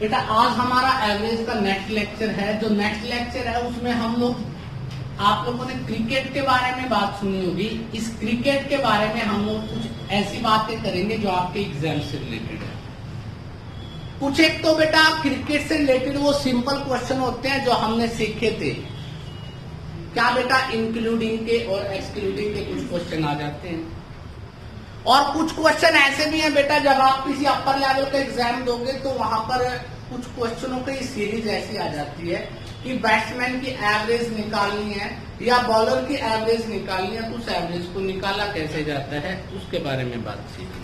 बेटा आज हमारा एवरेज का नेक्स्ट लेक्चर है। जो नेक्स्ट लेक्चर है उसमें हम लोग, आप लोगों ने क्रिकेट के बारे में बात सुनी होगी। इस क्रिकेट के बारे में हम लोग कुछ ऐसी बातें करेंगे जो आपके एग्जाम से रिलेटेड है। कुछ एक तो बेटा क्रिकेट से रिलेटेड वो सिंपल क्वेश्चन होते हैं जो हमने सीखे थे। क्या बेटा इंक्लूडिंग के और एक्सक्लूडिंग के कुछ क्वेश्चन आ जाते हैं, और कुछ क्वेश्चन ऐसे भी हैं बेटा जब आप किसी अपर लेवल का एग्जाम दोगे तो वहां पर कुछ क्वेश्चनों की सीरीज ऐसी आ जाती है कि बैट्समैन की एवरेज निकालनी है या बॉलर की एवरेज निकालनी है, तो उस एवरेज को निकाला कैसे जाता है उसके बारे में बात सीखी।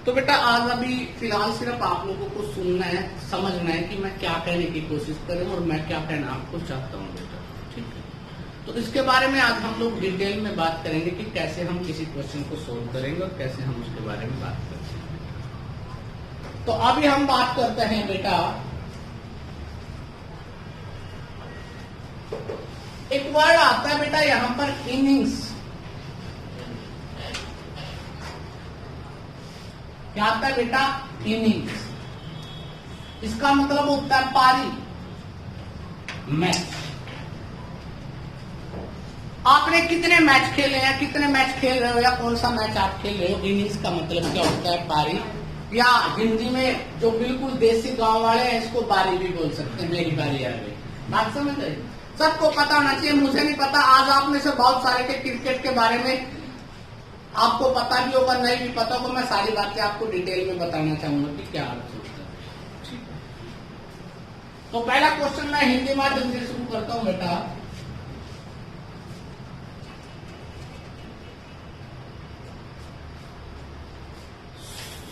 तो बेटा आज अभी फिलहाल सिर्फ आप लोगों को सुनना है, समझना है कि मैं क्या कहने की कोशिश करूं और मैं क्या कहना आपको चाहता हूं बेटा, ठीक है। तो इसके बारे में आज हम लोग डिटेल में बात करेंगे कि कैसे हम किसी क्वेश्चन को सोल्व करेंगे और कैसे हम उसके बारे में बात करेंगे। तो अभी हम बात करते हैं बेटा, एक वर्ड आता है बेटा यहां पर इनिंग्स। क्या आता है बेटा? इनिंग्स। इसका मतलब होता है पारी, मैच। आपने कितने मैच खेले हैं, कितने मैच खेल रहे हो या कौन सा मैच आप खेल रहे हो, इनिंग्स का मतलब क्या होता है? पारी, या हिंदी में जो बिल्कुल देसी गांव वाले हैं इसको बारी भी बोल सकते हैं। मेरी बारी आ गई, बात समझ रहे? सबको पता होना चाहिए, मुझे नहीं पता। आज आप में से बहुत सारे के क्रिकेट के बारे में आपको पता भी होगा, नहीं भी पता होगा। मैं सारी बातें आपको डिटेल में बताना चाहूंगा कि क्या अर्थ होता है, ठीक है। तो पहला क्वेश्चन मैं हिंदी माध्यम से शुरू करता हूं बेटा।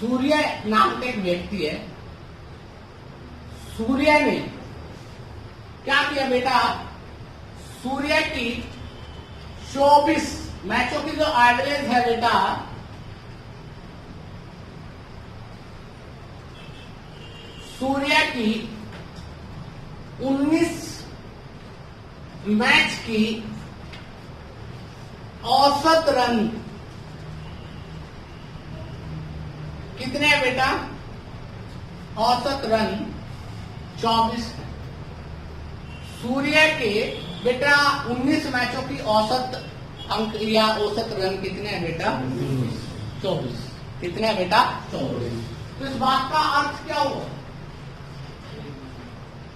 सूर्य नाम का एक व्यक्ति है। सूर्य ने क्या किया बेटा? सूर्य की 24 मैचों की जो एवरेज है बेटा, सूर्य की 19 मैच की औसत रन कितने हैं बेटा? औसत रन 24 है। सूर्य के बेटा 19 मैचों की औसत अंक या औसत रन कितने हैं बेटा? 24। कितने हैं बेटा? 24। तो इस बात का अर्थ क्या हुआ?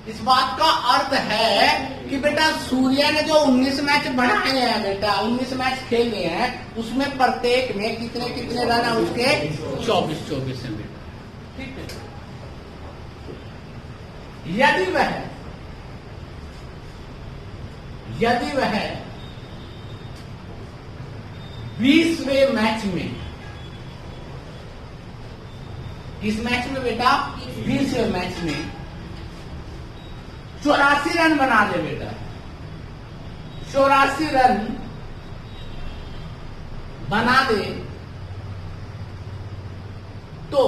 इस बात का अर्थ है कि बेटा सूर्य ने जो 19 मैच बनाए हैं बेटा, 19 मैच खेले हैं, उसमें प्रत्येक में कितने कितने रन है उसके? 24 है बेटा, ठीक है। यदि वह 20वें मैच में, किस मैच में बेटा? 20वें मैच में 84 रन बना दे बेटा, 84 रन बना दे, तो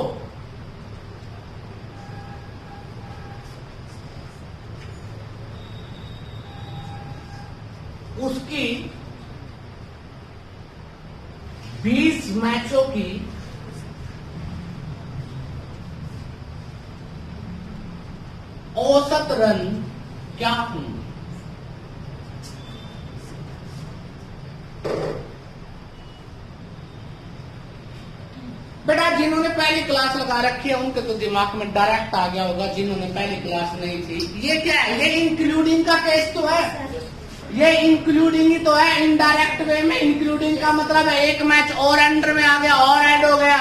उसकी 20 मैचों की औसत रन क्या होंगे? बेटा जिन्होंने पहली क्लास लगा रखी है उनके तो दिमाग में डायरेक्ट आ गया होगा, जिन्होंने पहली क्लास नहीं थी। ये क्या है? ये इंक्लूडिंग का केस तो है, ये इंक्लूडिंग ही तो है। इनडायरेक्ट वे में इंक्लूडिंग का मतलब है एक मैच और अंडर में आ गया और ऐड हो गया।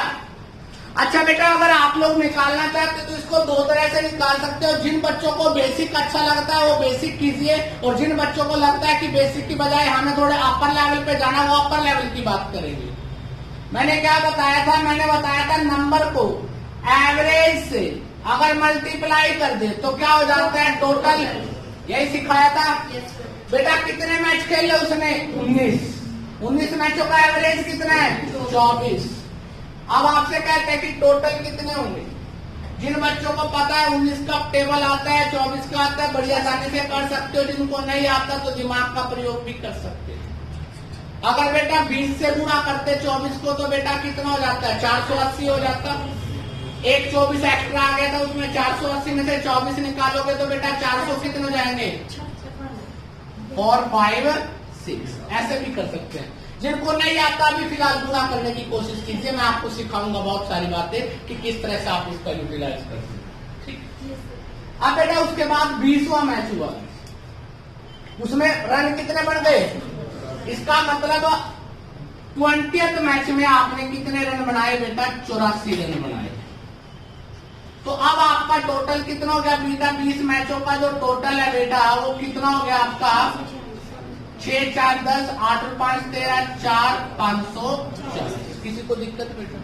अच्छा बेटा, अगर आप लोग निकालना चाहते तो इसको दो तरह से निकाल सकते हो। जिन बच्चों को बेसिक अच्छा लगता है वो बेसिक कीजिए, और जिन बच्चों को लगता है कि बेसिक की बजाय हमें थोड़े अपर लेवल पे जाना, वो अपर लेवल की बात करेंगे। मैंने क्या बताया था? मैंने बताया था नंबर को एवरेज से अगर मल्टीप्लाई कर दे तो क्या हो जाता है? टोटल। यही सिखाया था बेटा। कितने मैच खेले उसने? 19 मैचों का एवरेज कितना है? 24। अब आपसे कहते हैं कि टोटल कितने होंगे। जिन बच्चों को पता है 19 का टेबल आता है, 24 का आता है, बड़ी आसानी से कर सकते हो। जिनको नहीं आता तो दिमाग का प्रयोग भी कर सकते हो। अगर बेटा 20 से गुणा करते 24 को तो बेटा कितना हो जाता है? 480 हो जाता। एक 24 एक्स्ट्रा आ गया था, उसमें 480 में से 24 निकालोगे तो बेटा 400 कितने हो जाएंगे? 4, 5, 6। ऐसे भी कर सकते हैं। जिनको नहीं आता अभी फिलहाल पूरा करने की कोशिश कीजिए, मैं आपको सिखाऊंगा बहुत सारी बातें कि किस तरह से आप इसका यूटिलाइज कर सकते हैं। ठीक। अब बेटा उसके बाद 20वां मैच हुआ, उसमें रन कितने बढ़ गए? इसका मतलब 20th मैच में आपने कितने रन बनाए बेटा? 84 रन बनाए। तो अब आपका टोटल कितना हो गया बेटा? 20 मैचों का जो टोटल है बेटा वो कितना हो गया आपका? 6, 4, 10, 8 और 5, 13, 4, 540। किसी को दिक्कत बेटा?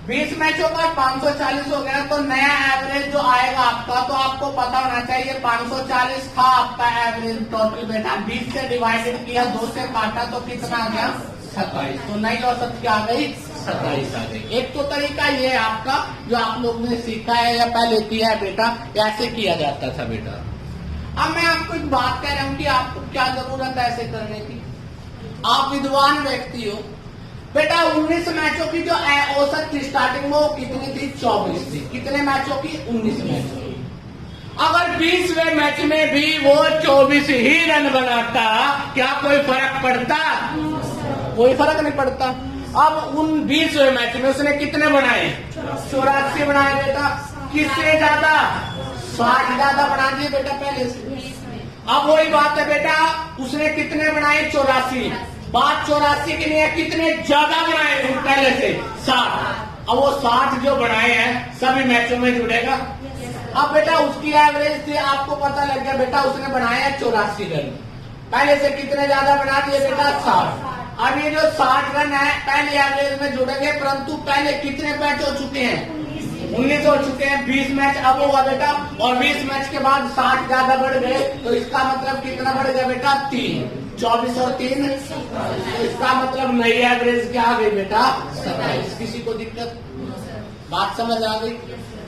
20 मैचों का 540 हो गया, तो नया एवरेज जो आएगा आपका, तो आपको पता होना चाहिए 540 था आपका एवरेज टोटल बेटा। 20 से डिवाइडेड किया, 2 से काटा तो कितना आ गया? 27। तो नई औसत क्या आ गई? 27 आ गई। एक तो तरीका ये है आपका जो आप लोग ने सीखा है या पहले किया है बेटा, ऐसे किया जाता था बेटा। अब मैं आपको एक बात कह रहा हूं कि आपको क्या जरूरत है ऐसे करने की। आप विद्वान व्यक्ति हो बेटा। 19 मैचों की जो औसत थी स्टार्टिंग में वो कितनी थी? 24 थी। कितने मैचों की? 19 मैचों की। अगर 20वें मैच में भी वो 24 ही रन बनाता, क्या कोई फर्क पड़ता? कोई फर्क नहीं पड़ता। अब उन 20वें मैच में उसने कितने बनाए? 84 बनाए बेटा। किससे ज्यादा? 60 ज्यादा बना दिए बेटा पहले से। अब वही बात है बेटा, उसने कितने बनाए? 84। बात 84 के लिए कितने ज्यादा बनाए पहले से? 60। अब वो 60 जो बनाए हैं सभी मैचों में जुड़ेगा। अब बेटा उसकी एवरेज थी, आपको पता लग गया बेटा उसने बनाया 84 रन। पहले से कितने ज्यादा बना दिए बेटा? 60। अब ये जो 60 रन है पहले एवरेज में जुड़ेंगे, परंतु पहले कितने मैच हो चुके हैं? 19 हो चुके हैं। 20 मैच अब होगा बेटा, और 20 मैच के बाद 60 ज्यादा बढ़ गए, तो इसका मतलब कितना बढ़ गया बेटा? 3। 24 और 3, तो इसका मतलब नई एवरेज क्या आ गई बेटा? 27। किसी को दिक्कत? बात समझ आ गई?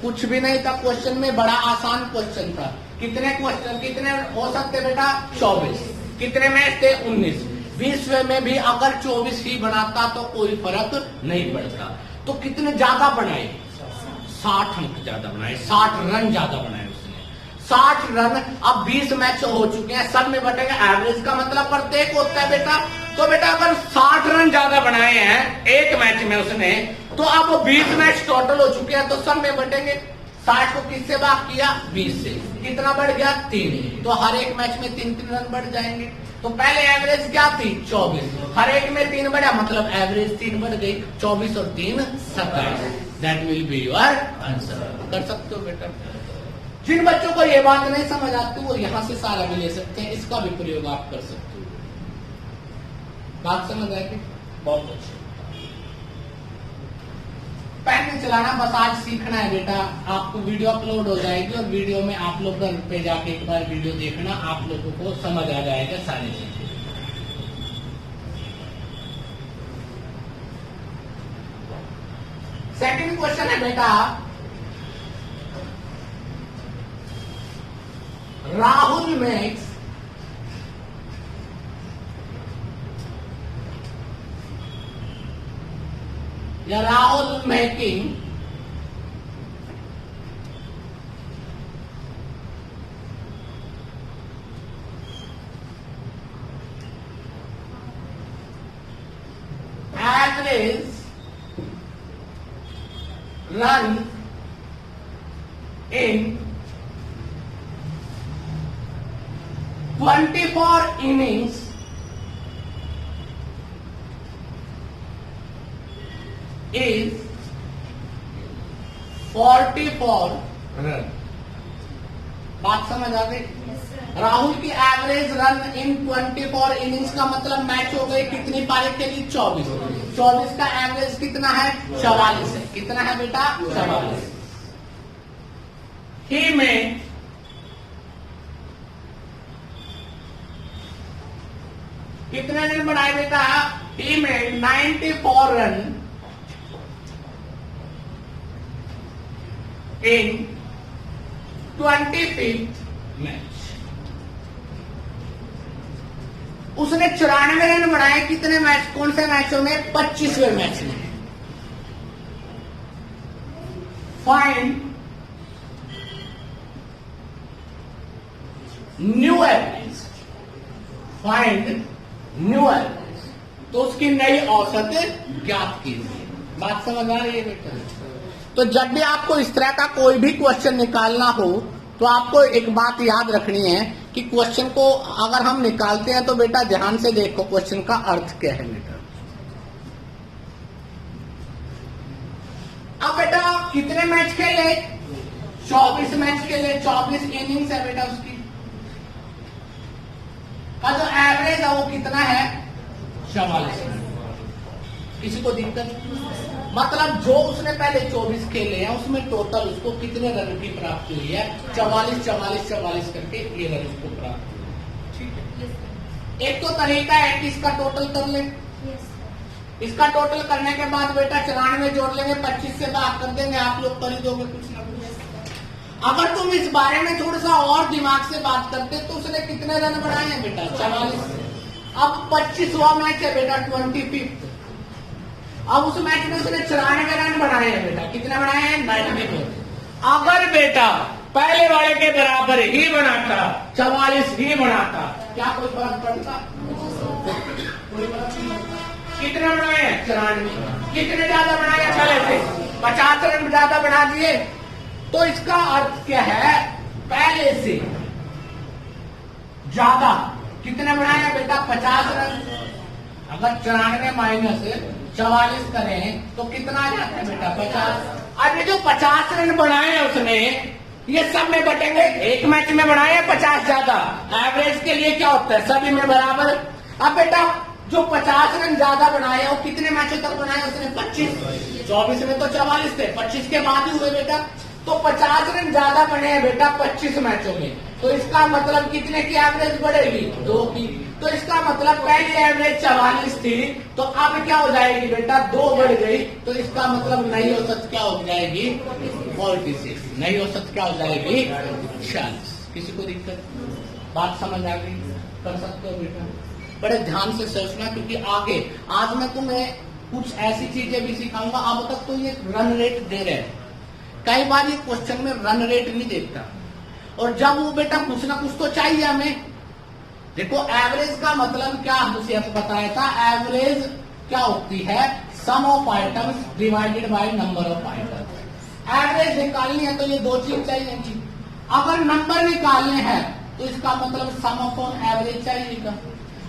कुछ भी नहीं था क्वेश्चन में, बड़ा आसान क्वेश्चन था। कितने क्वेश्चन कितने हो सकते बेटा? 24। कितने मैच थे? 19। 20वें में भी अगर 24 ही बनाता तो कोई फर्क नहीं पड़ता। तो कितने ज्यादा बनाए? 60 अंक ज्यादा बनाए, 60 रन ज्यादा बनाए उसने। 60 रन। अब 20 मैच हो चुके हैं, सब में बटेगा। एवरेज का मतलब प्रत्येक होता है बेटा। तो बेटा अगर 60 रन ज्यादा बनाए हैं एक मैच में उसने, तो अब 20 मैच टोटल हो चुके हैं, तो सब में बटेंगे। 60 को किससे भाग किया? 20 से। कितना बढ़ गया? 3। तो हर एक मैच में 3-3 रन बढ़ जाएंगे। तो पहले एवरेज क्या थी? 24। हर एक में 3 बढ़ा, मतलब एवरेज 3 बढ़ गई। 24 और 3 27। That will be your answer. कर सकते हो बेटा। जिन बच्चों को ये बात नहीं समझ आती वो यहां से सारा भी ले सकते हैं, इसका भी प्रयोग आप कर सकते हो। बात समझ आएगी? बहुत अच्छी। पेन नहीं चलाना, बस आज सीखना है बेटा। आपको वीडियो अपलोड हो जाएगी और वीडियो में आप लोग घर पे जाके एक बार वीडियो देखना, आप लोगों को समझ आ जाएगा सारी चीजें। सेकंड क्वेश्चन है बेटा, राहुल मेक्स या Rahul making average run in 24 innings is 44 run. बात समझ आ गई? राहुल की एवरेज रन इन 24 इनिंग्स का मतलब मैच हो गई कितनी पारी के लिए? 24। 24 का एवरेज कितना है? 44 है। कितना है बेटा? 44। ही में कितने रन बनाए बेटा? ही में 94 रन इन 25th मैच। उसने 94 रन बनाए कितने मैच? कौन से मैचों में? 25वें मैच में। Find new average, find new average, तो उसकी नई औसत ज्ञात कीजिए। बात समझ आ रही है बेटा? तो जब भी आपको इस तरह का कोई भी क्वेश्चन निकालना हो तो आपको एक बात याद रखनी है कि क्वेश्चन को अगर हम निकालते हैं तो बेटा ध्यान से देखो क्वेश्चन का अर्थ क्या है बेटा। अब बेटा कितने मैच खेले? 24 मैच खेले, 24 इनिंग्स है बेटा उसकी का जो एवरेज है वो कितना है? 44। किसी को दिक्कत? मतलब जो उसने पहले 24 खेले हैं उसमें टोटल उसको कितने रन की प्राप्ति हुई है? 44 44 44 करके ये रन उसको प्राप्त हुई है। ठीक है, एक तो तरीका है कि इसका टोटल कर ले। इसका टोटल करने के बाद बेटा 94 जोड़ लेंगे, 25 से भाग कर देंगे, आप लोग कर ही दोगे कुछ ना कुछ। अगर तुम इस बारे में थोड़ा सा और दिमाग से बात करते तो उसने कितने रन बनाए हैं बेटा? 44। अब 25वां मैच है बेटा, 25th। अब उस मैच में उसने 94 रन बनाए हैं बेटा। कितने बनाए हैं? 94। अगर बेटा पहले वाले के बराबर ही बनाता, 44 ही बनाता, क्या कोई फर्क पड़ता? कोई फर्क नहीं पड़ता। कितने बनाए हैं? 94। कितने ज्यादा बनाए हैं पहले से? 50 रन ज्यादा बना दिए। तो इसका अर्थ क्या है? पहले से ज्यादा कितने बनाए हैं बेटा? 50 रन। अगर 94 माइनस 44 करें तो कितना आ जाता है बेटा? 50। अब ये जो 50 रन बनाए हैं उसने, ये सब में बटेंगे। एक मैच में बनाए हैं 50 ज्यादा, एवरेज के लिए क्या होता है? सभी में बराबर। अब बेटा जो 50 रन ज्यादा बनाए वो कितने मैचों तक बनाए उसने? 25। 24 में तो 44 थे, 25 के बाद ही हुए बेटा। तो 50 रन ज्यादा बने हैं बेटा 25 मैचों में। तो इसका मतलब कितने की एवरेज बढ़ेगी? 2 की। तो इसका मतलब पहली एवरेज 44 थी, तो अब क्या हो जाएगी बेटा? 2 बढ़ गई। तो इसका मतलब नई औसत क्या हो जाएगी? 46। नई औसत क्या हो जाएगी? 46। किसी को दिक्कत? बात समझ आ गई? कर सकते हो बेटा? बड़े ध्यान से सोचना, क्योंकि आगे आज मैं तुम्हें कुछ ऐसी चीजें भी सिखाऊंगा। अब तक तो ये रन रेट दे रहे हैं, कई बार ये क्वेश्चन में रन रेट नहीं देखता, और जब वो बेटा कुछ ना कुछ तो चाहिए हमें। देखो एवरेज का मतलब क्या उसे बताया था? एवरेज क्या होती है? Sum of items divided by number of items. Average निकालनी है तो ये 2 चीज चाहिए। अगर नंबर निकालने हैं तो इसका मतलब सम ऑफ एवरेज चाहिएगा।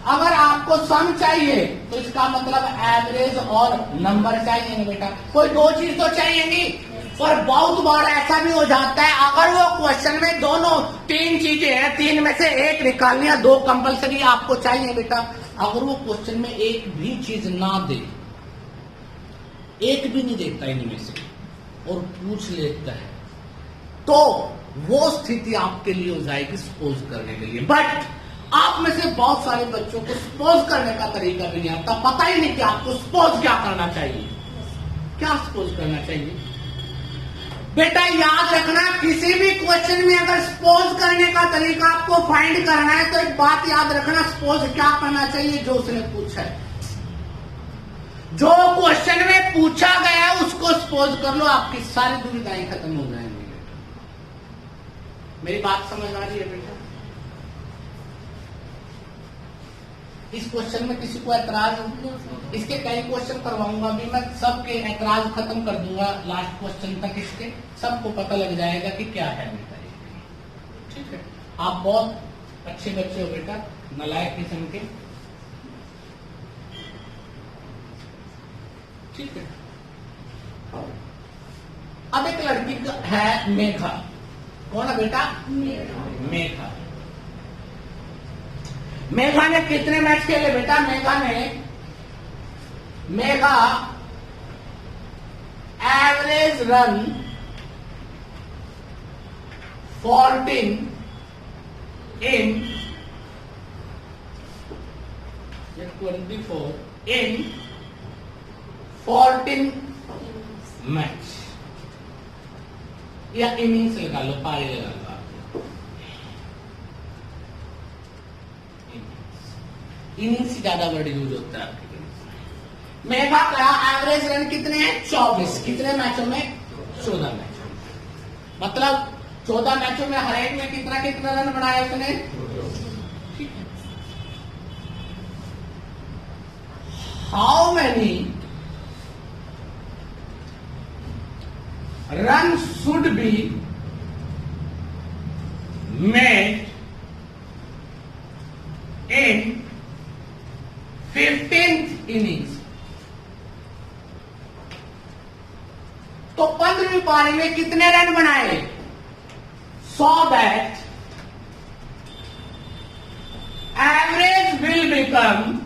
अगर आपको सम चाहिए तो इसका मतलब एवरेज और नंबर चाहिए ना बेटा। कोई 2 चीज तो चाहिए। और बहुत बार ऐसा भी हो जाता है, अगर वो क्वेश्चन में दोनों 3 चीजें हैं, 3 में से 1 निकालनी है, 2 कंपलसरी आपको चाहिए बेटा। अगर वो क्वेश्चन में एक भी चीज ना दे, एक भी नहीं देता इनमें से, और पूछ लेता है, तो वो स्थिति आपके लिए हो जाएगी सपोज करने के लिए। बट आप में से बहुत सारे बच्चों को सपोज करने का तरीका भी नहीं आता, पता ही नहीं कि आपको सपोज क्या करना चाहिए। क्या सपोज करना चाहिए बेटा? याद रखना, किसी भी क्वेश्चन में अगर सपोज करने का तरीका आपको फाइंड करना है तो एक बात याद रखना, सपोज क्या करना चाहिए? जो उसने पूछा है, जो क्वेश्चन में पूछा गया है उसको सपोज कर लो, आपकी सारी दुविधाएं खत्म हो जाएंगी बेटा। मेरी बात समझ आ रही है बेटा? इस क्वेश्चन में किसी को ऐतराज? इसके कई क्वेश्चन करवाऊंगा अभी मैं, सबके ऐतराज खत्म कर दूंगा लास्ट क्वेश्चन तक। इसके सबको पता लग जाएगा कि क्या है बेटा ये। ठीक है, आप बहुत अच्छे बच्चे हो बेटा, नालायक किस्म के। ठीक है, अब एक लड़की है मेघा। कौन है बेटा? मेघा। मेघा ने कितने मैच खेले बेटा? मेघा एवरेज रन 14 इन 24 इन 14 मैच, या इनिंग्स लगा लो, पारी लगा लो। इनिंग्स ज्यादा वर्ड यूज होता है आपके लिए। मेघा का एवरेज रन कितने हैं? 24। कितने मैचों में? 14 मैचों में। मतलब 14 मैचों में हर एक में कितना कितना रन बनाया उसने। ठीक है। How many run should be made in 15th innings. तो 15वीं पारी में कितने रन बनाए, so that average will become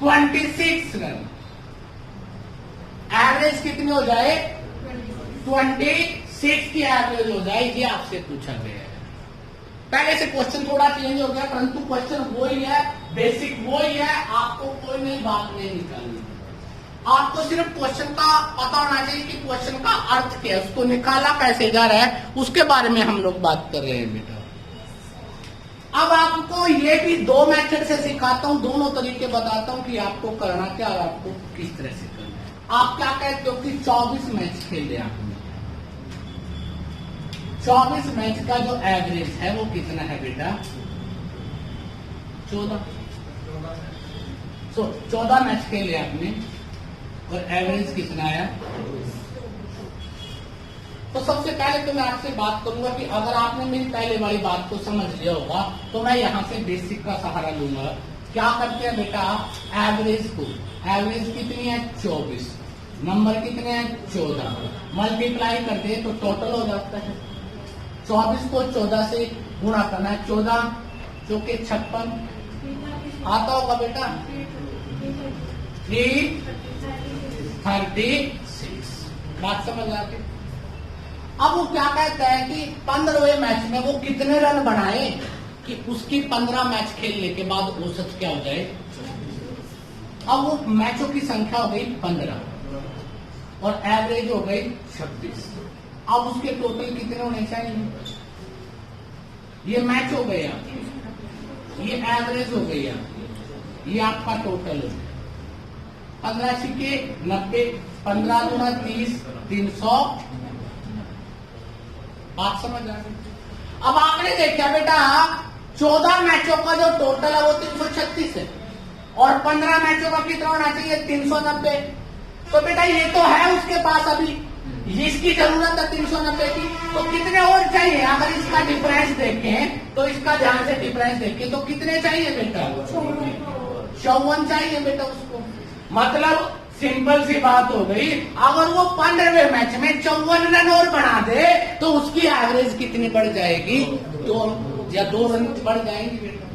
26 run. Average कितनी हो जाए, 26 की एवरेज हो जाए। ये आपसे पूछा गया है। पहले से क्वेश्चन थोड़ा चेंज हो गया, परंतु क्वेश्चन वो ही है, बेसिक वो ही है। आपको कोई नई बात नहीं निकालनी, आपको सिर्फ क्वेश्चन का पता होना चाहिए कि क्वेश्चन का अर्थ क्या है, उसको निकाला कैसे जा रहा है, उसके बारे में हम लोग बात कर रहे हैं बेटा। अब आपको ये भी दो मेथड से सिखाता हूं, दोनों तरीके बताता हूं कि आपको करना क्या और आपको किस तरह से करना है। आप क्या कहते हो कि 24 मैच खेले आपने, 24 मैच का जो एवरेज है वो कितना है बेटा, 14। 14 मैच खेले आपने और एवरेज कितना आया। तो सबसे पहले तो मैं आपसे बात करूंगा कि अगर आपने मेरी पहले वाली बात को समझ लिया होगा तो मैं यहां से बेसिक का सहारा लूंगा। क्या करते हैं बेटा, एवरेज को, एवरेज कितनी है 24, नंबर कितने हैं 14, मल्टीप्लाई करते हैं तो टोटल हो जाता है। 24 को 14 से गुणा करना है, 14 चौके 56 आता होगा बेटा, 336। बात समझ आती। अब वो क्या कहता है कि 15वें मैच में वो कितने रन बनाए कि उसकी 15 मैच खेलने के बाद औसत क्या हो जाए। अब वो मैचों की संख्या हो गई 15 और एवरेज हो गई 26। अब उसके टोटल कितने होने चाहिए, ये मैच हो गया, ये एवरेज हो गया, ये आपका टोटल हो गया। 15 छिके 90, 15 गुना 30, 300। बात समझ आ गई। अब आपने देखा बेटा 14 मैचों का जो टोटल है वो 336 है और 15 मैचों का कितना होना चाहिए 390। तो बेटा ये तो है उसके पास अभी, इसकी जरूरत है 390 की, तो कितने और चाहिए। अगर इसका डिफरेंस देखें तो इसका ध्यान से डिफरेंस देखें तो कितने चाहिए बेटा, 54 चाहिए बेटा उसको। मतलब सिंपल सी बात हो गई, अगर वो 15वें मैच में 54 रन और बना दे तो उसकी एवरेज कितनी बढ़ जाएगी, 2 रन बढ़ जाएंगी बेटा,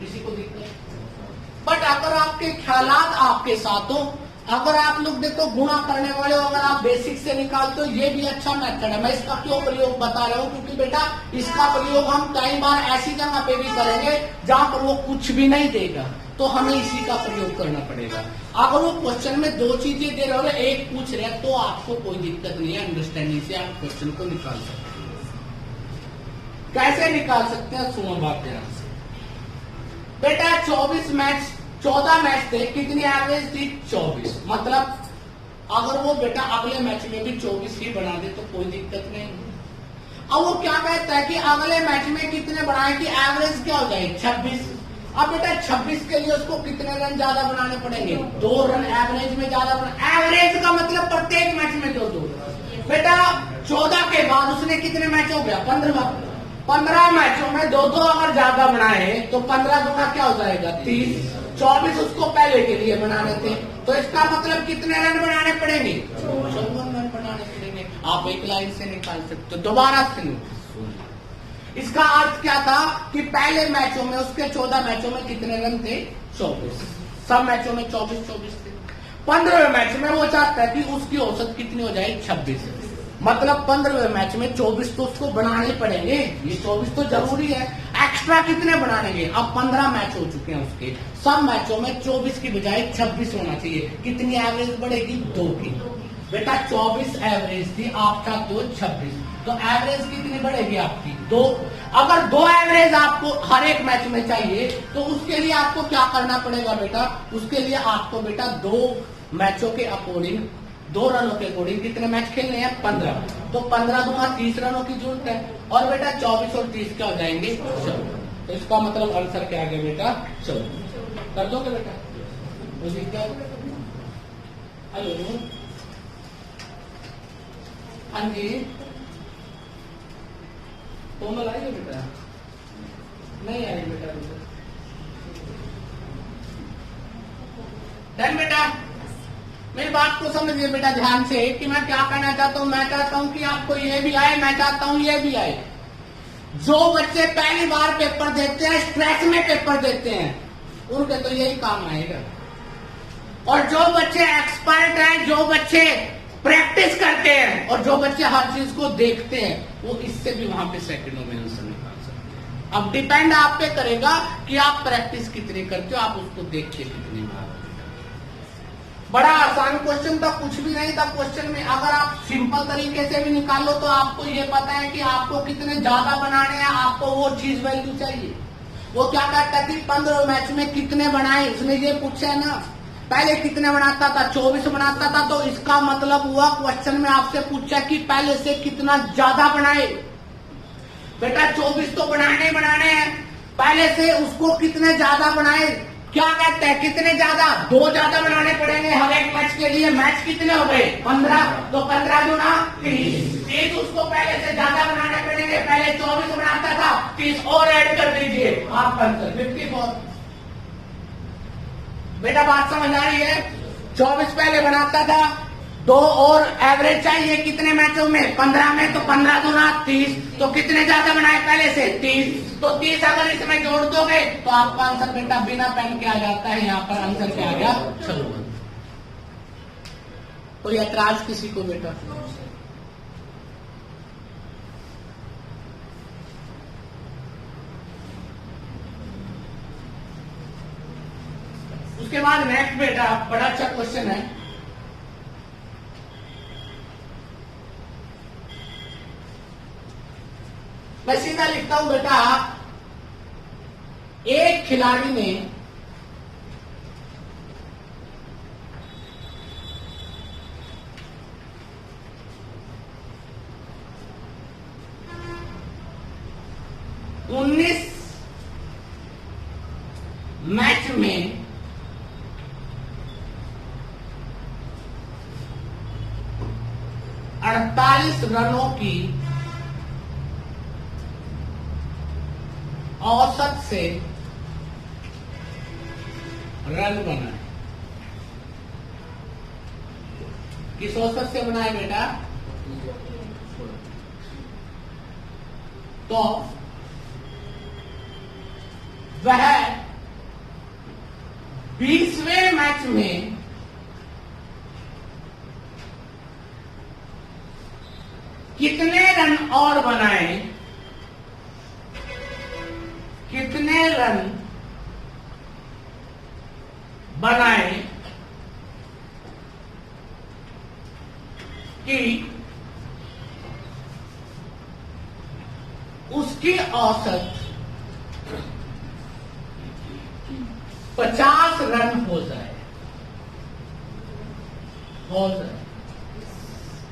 किसी को दिक्कत। बट अगर आपके ख्यालात आपके साथ हो, अगर आप लोग देखो गुणा करने वाले हो, अगर आप बेसिक से निकालते हो, ये भी अच्छा मेथड है। मैं इसका क्यों प्रयोग बता रहा हूँ, क्योंकि बेटा इसका प्रयोग हम कई बार ऐसी जगह पे भी करेंगे जहां पर वो कुछ भी नहीं देगा, तो हमें इसी का प्रयोग करना पड़ेगा। अगर वो क्वेश्चन में 2 चीजें दे रहे हो, एक पूछ रहे तो आपको कोई दिक्कत नहीं है, अंडरस्टैंडिंग से आप क्वेश्चन को निकाल सकते हैं। कैसे निकाल सकते हैं, सुनो बात ध्यान से बेटा। 14 मैच थे, कितनी एवरेज थी 24। मतलब अगर वो बेटा अगले मैच में भी 24 ही बना दे तो कोई दिक्कत नहीं। अब वो क्या कहता है कि अगले मैच में कितने बनाए कि एवरेज क्या हो जाए 26। अब बेटा 26 के लिए उसको कितने रन ज्यादा बनाने पड़ेंगे, 2 रन एवरेज में ज्यादा बना। एवरेज का मतलब प्रत्येक मैच में 2-2। बेटा 14 के बाद उसने कितने मैच हो गया 15 मैचों में 2-2 अगर ज्यादा बनाए तो 15 गुना क्या हो जाएगा 30। 24 उसको पहले के लिए बनाने थे, तो इसका मतलब कितने रन बनाने पड़ेंगे, 54 रन बनाने पड़ेंगे। आप एक लाइन से निकाल सकते हो, दोबारा से इसका अर्थ क्या था कि पहले मैचों में उसके 14 मैचों में कितने रन थे 24, सब मैचों में 24 थे। 15वें मैच में वो चाहता है कि उसकी औसत कितनी हो जाए 26। मतलब 15वें मैच में 24 तो उसको बनाने पड़ेंगे, ये 24 तो जरूरी है। एक्स्ट्रा कितने बनाएंगे, अब 15 मैच हो चुके हैं उसके, सब मैचों में 24 की बजाय 26 होना चाहिए। कितनी एवरेज बढ़ेगी 2 की। बेटा 24 एवरेज थी, आपका 2 26, तो एवरेज कितनी बढ़ेगी आपकी 2। अगर 2 एवरेज आपको हर एक मैच में चाहिए तो उसके लिए आपको क्या करना पड़ेगा बेटा, उसके लिए आपको बेटा 2 मैचों के अकॉर्डिंग 2 रनों के अकॉर्डिंग कितने मैच खेलने हैं? 15। तो 15 दूंगा 30 रनों की जरूरत है। और बेटा 24 और 30 क्या हो जाएंगे? 14। तो इसका मतलब आंसर क्या आ गया बेटा? 14। कर दोगे बेटा? हेलो, हाँ जी, कोमल आई है बेटा? नहीं आई बेटा। डन बेटा, मेरी बात को समझिए बेटा ध्यान से कि मैं क्या कहना चाहता हूं। मैं चाहता हूं कि आपको ये भी आए, मैं चाहता हूं ये भी आए। जो बच्चे पहली बार पेपर देते हैं, स्ट्रेस में पेपर देते हैं, उनके तो यही काम आएगा। और जो बच्चे एक्सपर्ट हैं, जो बच्चे प्रैक्टिस करते हैं और जो बच्चे हर चीज को देखते हैं, वो इससे भी वहां पे सेकंडों में आंसर निकाल सकते हैं। अब डिपेंड आप पे करेगा कि आप प्रैक्टिस कितनी करते हो, आप उसको देख के कितनी बार। बड़ा आसान क्वेश्चन था, कुछ भी नहीं था क्वेश्चन में। अगर आप सिंपल तरीके से भी निकालो तो आपको ये पता है कि आपको कितने ज्यादा बनाने हैं, आपको वो चीज वैल्यू चाहिए। वो क्या कहता है कि 15 मैच में कितने बनाए, उसने ये पूछा है ना। पहले कितने बनाता था? 24 बनाता था। तो इसका मतलब हुआ क्वेश्चन में आपसे पूछा कि पहले से कितना ज्यादा बनाए। बेटा 24 तो बनाने हैं, पहले से उसको कितने ज्यादा बनाए। क्या कहते हैं? कितने ज्यादा? 2 ज्यादा बनाने पड़ेंगे हर एक मैच के लिए। मैच कितने हो गए? 15। तो 15 गुना 30 उसको पहले से ज्यादा बनाने पड़ेंगे। पहले 24 बनाता था, 30 और ऐड कर दीजिए, आपका आंसर 54। बेटा बात समझ आ रही है? 24 पहले बनाता था, 2 और एवरेज चाहिए कितने मैचों में? 15 में। तो 15 गुना 30। तो कितने ज्यादा बनाए पहले से? 30। तो 30 अगर इसमें जोड़ दोगे तो आपका आंसर बेटा बिना पेन के आ जाता है। यहाँ पर आंसर क्या आ गया? 56। तो ये ऐतराज किसी को बेटा? उसके बाद नेक्स्ट बेटा बड़ा अच्छा क्वेश्चन है। मैं सीधा लिखता हूं बेटा, एक खिलाड़ी ने 19 मैच में 48 रनों की औसत से रन बनाए। किस औसत से बनाए बेटा? तो वह 20वें मैच में कितने रन और बनाए, कितने रन बनाए कि उसकी औसत 50 रन हो जाए।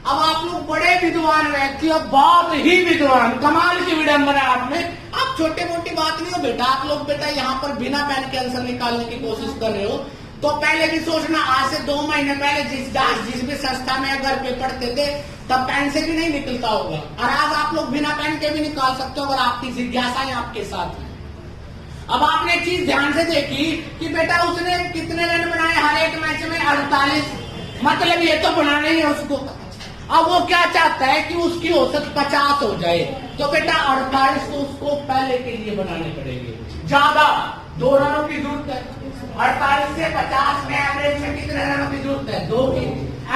अब आप लोग बड़े विद्वान व्यक्ति हो, बहुत ही विद्वान, कमाल की विडंबना आप में। आप छोटे मोटी बात नहीं हो बेटा। आप लोग बेटा यहाँ पर बिना पेन के आंसर निकालने की कोशिश कर रहे हो, तो पहले भी सोचना, आज से 2 महीने पहले जिस भी संस्था में अगर पेपर पढ़ते थे तब पेन से भी नहीं निकलता होगा, और आज आप लोग बिना पेन के भी निकाल सकते हो अगर आपकी जिज्ञासाएं आपके साथ है। अब आपने चीज ध्यान से देखी कि बेटा उसने कितने रन बनाए हर एक मैच में? 48। मतलब ये तो बनाना ही है उसको। अब वो क्या चाहता है कि उसकी औसत 50 हो जाए। तो बेटा 48 तो उसको पहले के लिए बनाने पड़ेंगे ज्यादा, 2 रनों की जरूरत है। 48 से 50 में एवरेज में कितने रनों की जरूरत है? 2 की।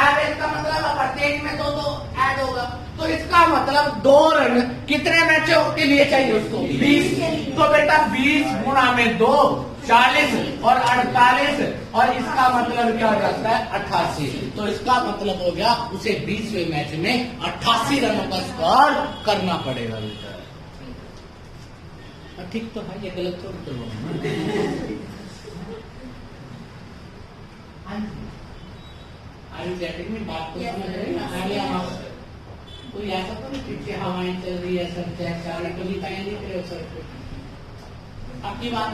एवरेज का मतलब प्रत्येक में 2 ऐड होगा। तो इसका मतलब 2 रन कितने मैचों के लिए चाहिए उसको? 20। तो बेटा 20 गुणा में 2 40 और 48, और इसका मतलब क्या हो जाता है? 88। तो इसका मतलब हो गया उसे 20वें मैच में 88 रनों का स्कोर करना पड़ेगा बेटा। ठीक तो है, ये गलत थोड़ी तो सारी चैटिंग में बात को समझ रहे हैं। कोई ऐसा तो नहीं पीछे हवाएं चल रही है, सर चेक कर रहे, कभी कहीं नहीं करे सर को। आपकी बात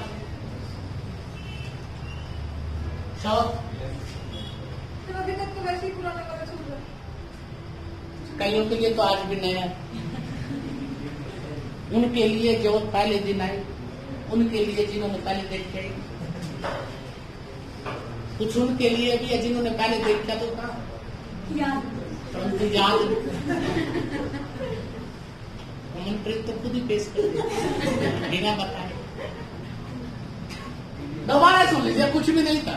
अभी तक तो वैसे ही पुराना कलर चल रहा है। कईयों के लिए तो आज भी नया, उनके लिए जो पहले दिन आए, उनके लिए जिन्होंने पहले देखे, कुछ उनके लिए भी है जिन्होंने पहले देखा तो था परंतु याद मनप्रीत तो खुद ही पेश कर बिना बताए। दोबारा सुन लीजिए, कुछ भी नहीं था।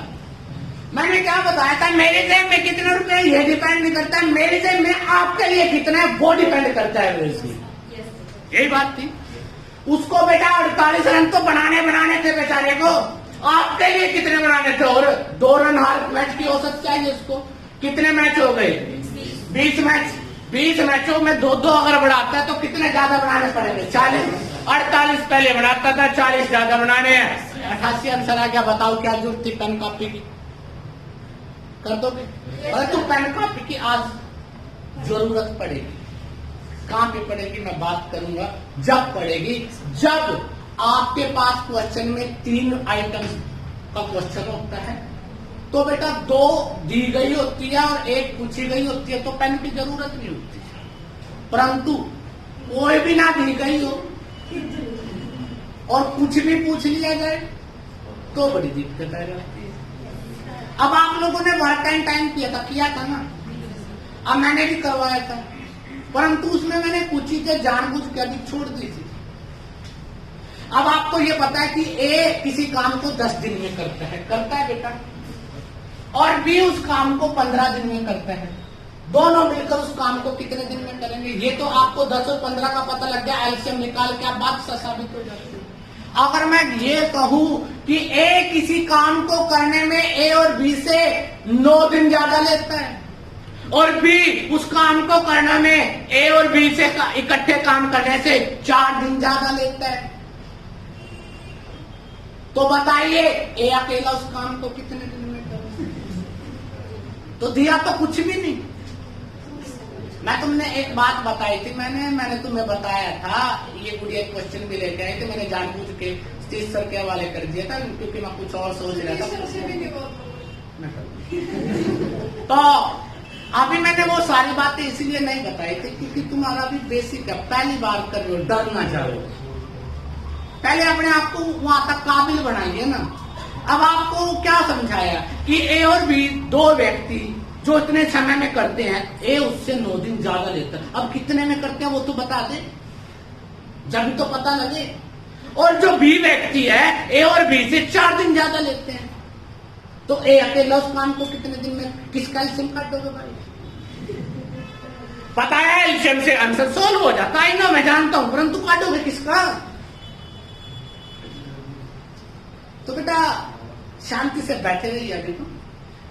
मैंने क्या बताया था, मेरे जेब में कितने रुपए ये डिपेंड नहीं करता, मेरे जेब में आपके लिए कितना है वो डिपेंड करता है। यही बात थी। उसको बेटा 48 रन तो बनाने थे बेचारे को, आपके लिए कितने बनाने थे? और 2 रन हर मैच की औसत चाहिए उसको। कितने मैच हो गए? 20 मैच। 20 मैचों में 2-2 अगर बढ़ाता है तो कितने ज्यादा बनाने पड़ेंगे? 40। 48 पहले बनाता था, 40 ज्यादा बनाने हैं। 88 आंसर आ गया। बताओ क्या जरूरत थी पेन कॉपी की? कर दोगे? अरे तो पेन कॉपी की आज जरूरत पड़ेगी। कहां पे पड़ेगी मैं बात करूंगा, जब पड़ेगी जब आपके पास क्वेश्चन में 3 आइटम्स का क्वेश्चन होता है तो बेटा 2 दी गई होती है और 1 पूछी गई होती है तो पेन की जरूरत नहीं होती। परंतु कोई भी ना दी गई हो और कुछ भी पूछ लिया जाए तो बड़ी दिक्कत आ जाती है। अब आप लोगों ने वर्क एंड टाइम किया था ना, अब मैंने भी करवाया था, परंतु उसमें मैंने कुछ चीजें जानबूझ के अभी छोड़ दी थी। अब आपको ये पता है कि ए किसी काम को 10 दिन में करता है बेटा, और बी उस काम को 15 दिन में करता है। दोनों मिलकर उस काम को कितने दिन में करेंगे? ये तो आपको 10 और 15 का पता लग गया, एलसीएम निकाल के आप बात साबित हो जाती है। अगर मैं ये कहूं कि ए किसी काम को करने में ए और बी से 9 दिन ज्यादा लेता है और बी उस काम को करने में ए और बी से इकट्ठे काम करने से 4 दिन ज्यादा लेता है, तो बताइए ए अकेला उस काम को कितने दिन में करेगा? तो दिया तो कुछ भी नहीं। मैं तुमने एक बात बताई थी, मैंने तुम्हें बताया था, ये गुड़िया क्वेश्चन भी लेके आई थी, मैंने जानबूझ के स्टीज सर के हवाले कर दिया था क्योंकि मैं कुछ और सोच रहा था। तो अभी मैंने वो सारी बातें इसलिए नहीं बताई थी क्योंकि तुम्हारा भी बेसिक है, पहली बार कर रहे हो, डर ना जाओ। पहले अपने आप को वहां तक काबिल बनाइए ना। अब आपको क्या समझाया कि ए और बी 2 व्यक्ति जो इतने समय में करते हैं, ए उससे 9 दिन ज्यादा लेता है। अब कितने में करते हैं वो तो बता दे, जब तो पता लगे। और जो बी व्यक्ति है ए और बी से 4 दिन ज्यादा लेते हैं, तो ए अकेला उस काम को कितने दिन में, किसका एलसीएम काटोगे भाई? पता है एलसीएम से आंसर सोल्व हो जाता है ना, मैं जानता हूं, परंतु काटोगे किसका? तो बेटा शांति से बैठे रहिए। अभी तो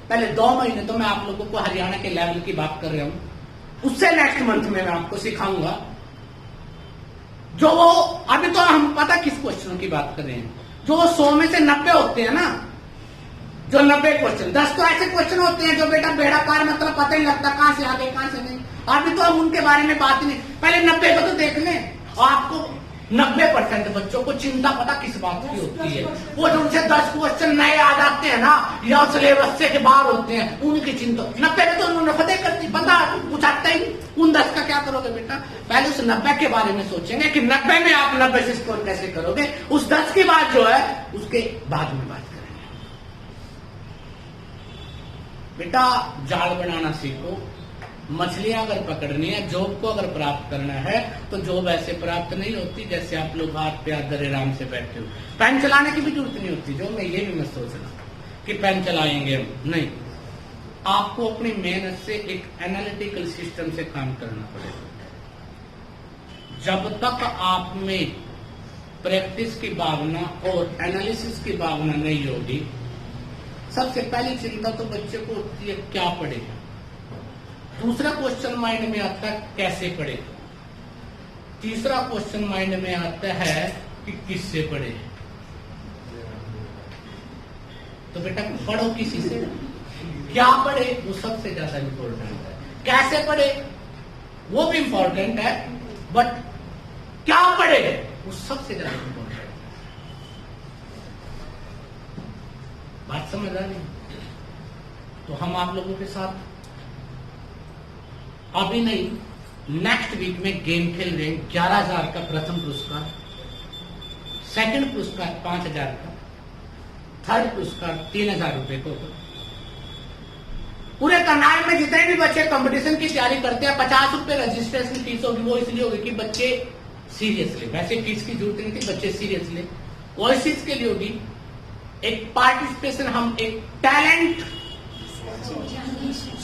पहले 2 महीने तो मैं आप लोगों को हरियाणा के लेवल की बात कर रहा हूं, उससे नेक्स्ट मंथ में मैं आपको सिखाऊंगा जो वो, अभी तो हम पता किस क्वेश्चनों की बात कर रहे हैं, जो 100 में से 90 होते हैं ना, जो 90 क्वेश्चन, 10 तो ऐसे क्वेश्चन होते हैं जो बेटा बेड़ा पार मतलब पता ही लगता कहां से आगे कहां से नहीं। अभी तो हम उनके बारे में बात नहीं, पहले 90 को तो देख लें। आपको 90% बच्चों को चिंता पता किस बात की होती है, वो जो उनसे 10 क्वेश्चन नए आ जाते हैं ना या सिलेबस से के बाहर होते हैं, उनकी चिंता। 90 में तो उन्होंने फतेह करती, बंदा कुछ आता ही नहीं। उन 10 का क्या करोगे बेटा? पहले उस 90 के बारे में सोचेंगे कि 90 में आप 90 से स्कोर कैसे करोगे। उस 10 के बाद जो है उसके बाद में बात करेंगे। बेटा जाल बनाना सीखो। मछलियां अगर पकड़नी है, जॉब को अगर प्राप्त करना है तो जॉब ऐसे प्राप्त नहीं होती जैसे आप लोग हाथ पे दरे आराम से बैठे हो। पेन चलाने की भी जरूरत नहीं होती, जो मैं ये भी मत सोचना कि पेन चलाएंगे हम, नहीं। आपको अपनी मेहनत से एक एनालिटिकल सिस्टम से काम करना पड़ेगा। जब तक आप में प्रैक्टिस की भावना और एनालिसिस की भावना नहीं होगी, सबसे पहली चिंता तो बच्चे को होती है क्या पढ़ेगा। दूसरा क्वेश्चन माइंड में आता है कैसे पढ़ेगा। तीसरा क्वेश्चन माइंड में आता है कि किससे पढ़े। तो बेटा पढ़ो किसी से, क्या पढ़े वो सबसे ज्यादा इंपॉर्टेंट है, कैसे पढ़े वो भी इंपॉर्टेंट है, बट क्या पढ़े वो सबसे ज्यादा इंपॉर्टेंट है। बात समझ आ रही? तो हम आप लोगों के साथ अभी नहीं, नेक्स्ट वीक में गेम खेल रहे हैं। 11,000 का प्रथम पुरस्कार, सेकंड पुरस्कार 5,000 का, थर्ड पुरस्कार 3,000 रुपए को। पूरे करनाल में जितने भी बच्चे कंपटीशन की तैयारी करते हैं 50 रुपए रजिस्ट्रेशन फीस होगी। वो इसलिए होगी कि बच्चे सीरियस ले, वैसे फीस की जरूरत नहीं थी, बच्चे सीरियस ले। वो इस चीज के लिए होगी, एक पार्टिसिपेशन, हम एक टैलेंट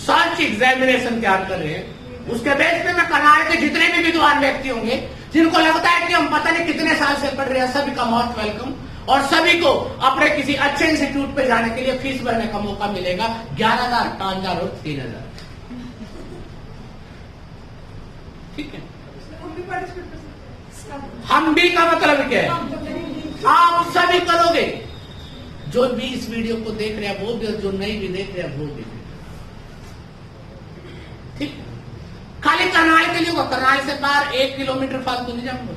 सर्च एग्जामिनेशन तैयार कर रहे हैं। उसके बेस पे मैं करनाल के जितने भी विद्वान व्यक्ति होंगे जिनको लगता है कि हम पता नहीं कितने साल से पढ़ रहे हैं, सभी का मोस्ट वेलकम, और सभी को अपने किसी अच्छे इंस्टीट्यूट पे जाने के लिए फीस भरने का मौका मिलेगा। 11,000, 5,000 और 3,000। ठीक है, हम भी पार्टिसिपेट कर सकते हैं। हम भी का मतलब क्या है, आप सभी करोगे। जो भी इस वीडियो को देख रहे हैं वो भी, और जो नहीं भी देख रहे हैं वो भी। ठीक, खाली करनाल के लिए होगा, करनाल से बाहर 1 किलोमीटर फालतू नहीं जाऊंगा।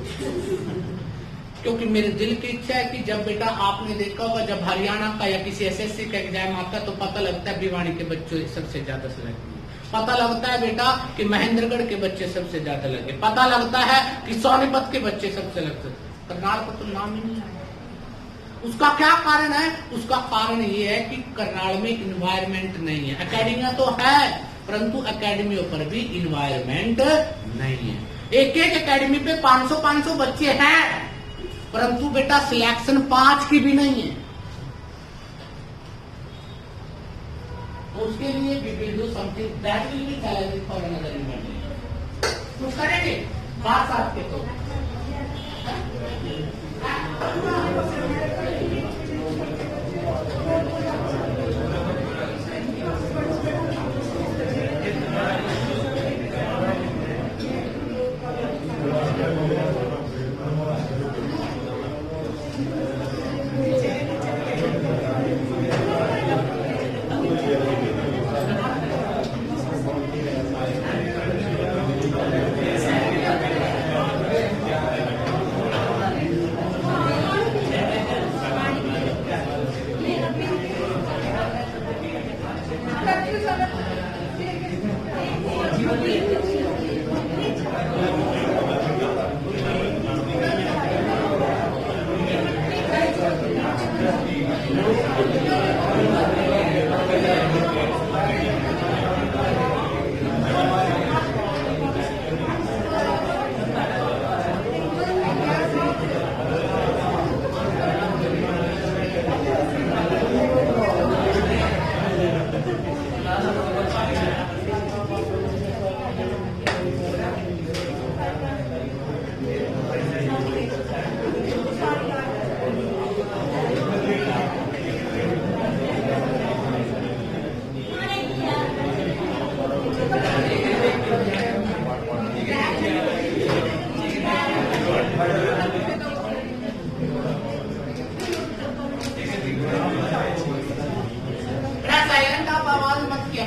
क्योंकि मेरे दिल की इच्छा है कि जब बेटा आपने देखा होगा, जब हरियाणा का या किसी एसएससी का एग्जाम आता तो पता लगता है भिवानी के बच्चे सबसे ज्यादा सिलेक्ट हुए, पता लगता है बेटा कि महेंद्रगढ़ के बच्चे सबसे ज्यादा लगे, पता लगता है कि सोनीपत के बच्चे सबसे लगते। करनाल का तो नाम ही नहीं आया। उसका क्या कारण है? उसका कारण ये है कि करनाल में इन्वायरमेंट नहीं है। एकेडमियां तो है, परंतु एकेडमियों पर भी इन्वायरमेंट नहीं है। एक एक एकेडमी पे 500-500 बच्चे हैं, परंतु बेटा सिलेक्शन 5 की भी नहीं है। तो उसके लिए we will do something that will be challenging for another environment। कुछ करेंगे बात साथ के तो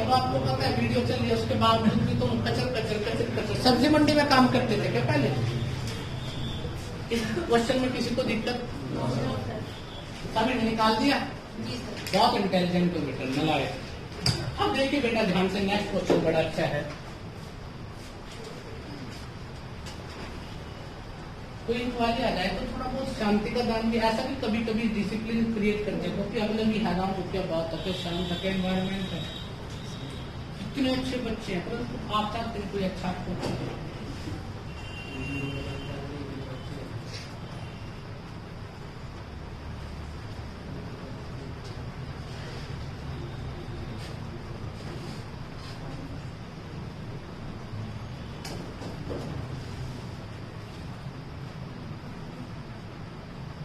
आपको पता है वीडियो चल रही है, उसके बावजूद भी तुम कचर सब्जी मंडी में काम करते थे क्या पहले? इस क्वेश्चन में किसी को दिक्कत? सभी ने निकाल दिया? बहुत इंटेलिजेंट हो बेटा, नलायक। अब देखिए बेटा ध्यान से, नेक्स्ट क्वेश्चन बड़ा अच्छा है। कोई इंक्वायरी आ जाए तो थोड़ा बहुत शांति का दान भी, ऐसा भी कभी कभी डिसिप्लिन क्रिएट कर दे, क्योंकि अगले भी हैरान हो क्या बात है, शांत का एनवायरमेंट है, कितने अच्छे बच्चे हैं, परंतु आप चाहते कोई अच्छा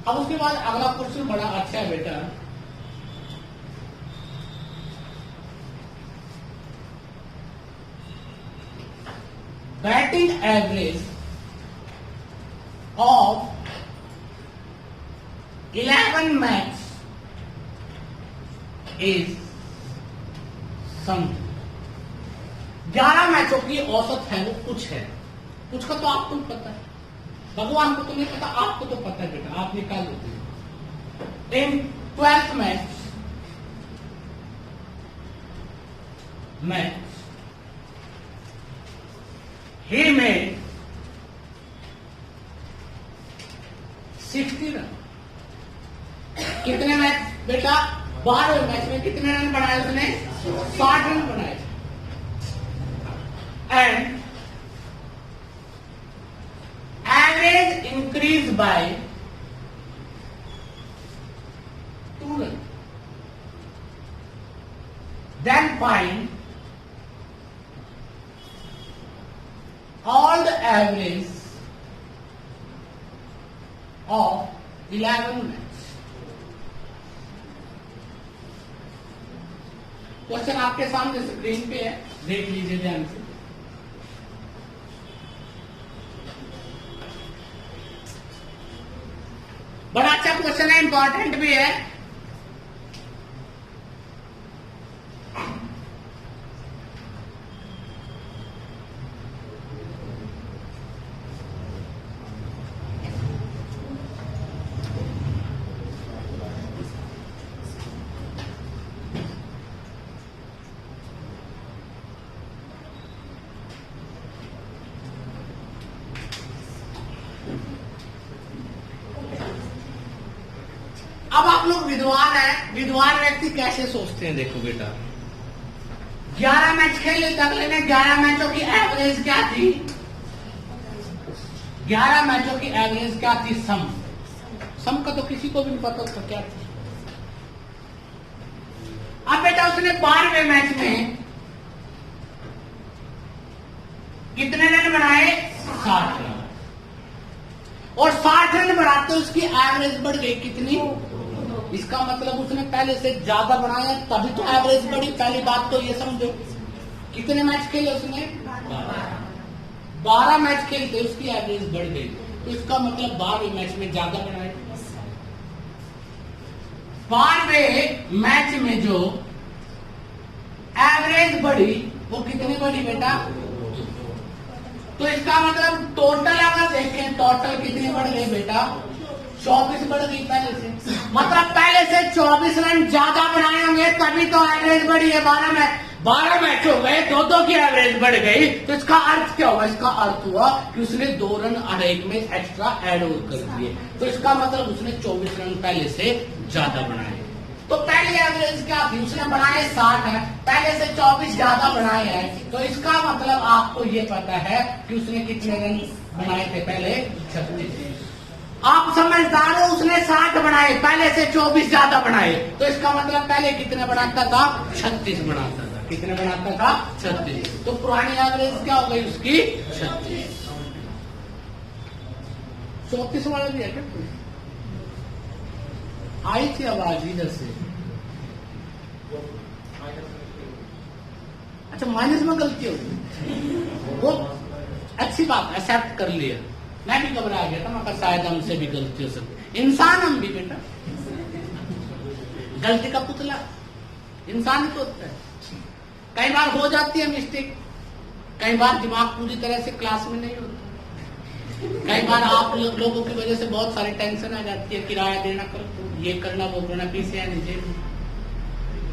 अब उसके बाद अगला क्वेश्चन बड़ा अच्छा है बेटा। Batting average of 11 match is sum 11 मैचों की औसत है वो कुछ है, कुछ का तो आपको पता है, भगवान को तो नहीं पता, आपको तो पता है बेटा, आप निकाल दो। इन 12th मैच ही में 60 रन। कितने मैच बेटा? 12वें मैच में कितने रन बनाए उसने? 60 रन बनाए। And average increase by 2 run. Then find all the average of 11 match। Question आपके सामने स्क्रीन पे है, देख लीजिए ध्यान से। बड़ा अच्छा क्वेश्चन है, इंपॉर्टेंट भी है। अब आप लोग विद्वान हैं, विद्वान व्यक्ति कैसे सोचते हैं? देखो बेटा, 11 मैच खेले तो अगले ने 11 मैचों की एवरेज क्या थी? 11 मैचों की एवरेज क्या थी? सम का तो किसी को भी नहीं पता उसका क्या थी। अब बेटा उसने 12वें मैच में कितने रन बनाए? 60 रन। और 60 रन बनाते उसकी एवरेज बढ़ गई कितनी? इसका मतलब उसने पहले से ज्यादा बनाया तभी तो एवरेज बढ़ी। पहली बात तो ये समझो, कितने मैच खेले उसने? 12 मैच खेलते उसकी एवरेज बढ़ गई, तो इसका मतलब 12वें मैच में ज्यादा बनाए। 12वें मैच में जो एवरेज बढ़ी वो कितनी बढ़ी बेटा? तो इसका मतलब टोटल अगर देखें, टोटल कितनी बढ़ गई बेटा? 24 बढ़ गई पहले से। मतलब पहले से 24 रन ज्यादा बनाए होंगे तभी तो एवरेज बढ़ी है। 12 मैच हो गए, 2-2 की एवरेज बढ़ गई, तो इसका अर्थ क्या हुआ? इसका अर्थ हुआ कि उसने 2 रन हर एक में एक्स्ट्रा ऐड और कर दिए, तो इसका मतलब उसने 24 रन पहले से ज्यादा बनाए। तो पहली एवरेज क्या थी? उसने बनाए 60 है, पहले से 24 ज्यादा बनाए हैं, तो इसका मतलब आपको ये पता है कि उसने कितने रन बनाए थे पहले? 36। आप समझदार हो, उसने 60 बनाए, पहले से 24 ज्यादा बनाए, तो इसका मतलब पहले कितने बनाता था? 36 बनाता था। कितने बनाता था? 36। तो पुरानी एवरेज क्या हो गई उसकी? 36। 34 वाला भी है क्या? आई थी आवाज इधर से। अच्छा, माइनस में गलती होगी, वो अच्छी बात, एक्सेप्ट कर लिया। मैं भी घबरा गया था, मगर शायद हमसे भी गलती हो सकती। इंसान हम भी बेटा, गलती का पुतला, इंसान ही तो होता है। कई बार हो जाती है मिस्टेक, कई बार दिमाग पूरी तरह से क्लास में नहीं होता, कई बार आप लोगों की वजह से बहुत सारी टेंशन आ जाती है, किराया देना करो, ये करना वो करना, पीछे नीचे,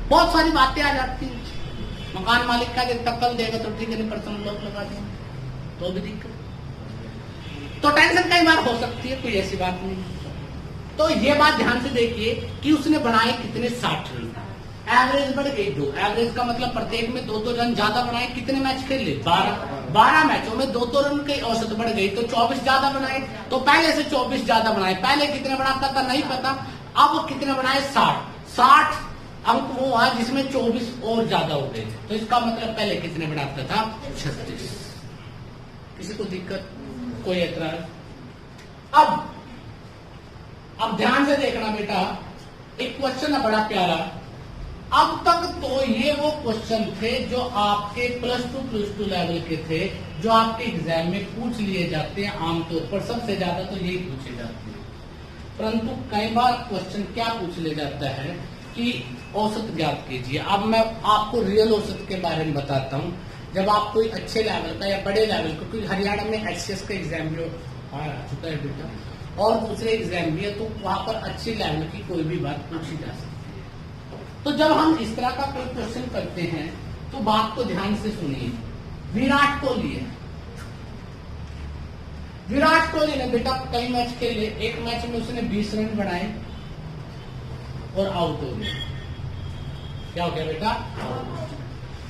बहुत सारी बातें आ जाती हैं। मकान मालिक का देता कल देगा तो ठीक है, पर्सनल लोग लगा देंगे तो भी दिक्कत। तो टेंशन कई बार हो सकती है, कोई ऐसी बात नहीं। तो ये बात ध्यान से देखिए कि उसने बनाए कितने? 60 रन। एवरेज बढ़ गई 2। एवरेज का मतलब प्रत्येक में 2-2 रन ज्यादा बनाए। कितने मैच खेले? 12 मैचों में 2-2 रन की औसत बढ़ गई, तो 24 ज्यादा बनाए। तो पहले से 24 ज्यादा बनाए। पहले कितने बनाता था नहीं पता, अब कितने बनाए? 60 अंक वो हुआ जिसमें 24 और ज्यादा हो गए, तो इसका मतलब पहले कितने बनाता था? 36। किसी को दिक्कत, कोई एतराज? अब ध्यान से देखना बेटा, एक क्वेश्चन है बड़ा प्यारा। अब तक तो ये वो क्वेश्चन थे जो आपके प्लस टू लेवल के थे, जो आपके एग्जाम में पूछ लिए जाते हैं आमतौर पर। सबसे ज्यादा तो यही पूछे जाते हैं, परंतु कई बार क्वेश्चन क्या पूछ ले जाता है कि औसत ज्ञात कीजिए। अब मैं आपको रियल औसत के बारे में बताता हूँ। जब आप कोई अच्छे लेवल का या बड़े लेवल का, क्योंकि हरियाणा में एचसीएस का एग्जाम जो आ चुका है बेटा, और दूसरे एग्जाम भी है, तो वहां पर अच्छे लेवल की कोई भी बात पूछी जा सकती है। तो जब हम इस तरह का कोई क्वेश्चन करते हैं तो बात को ध्यान से सुनिए। विराट कोहली है, विराट कोहली ने बेटा कई मैच खेले, एक मैच में उसने 20 रन बनाए और आउट हो गया। क्या हो गया बेटा?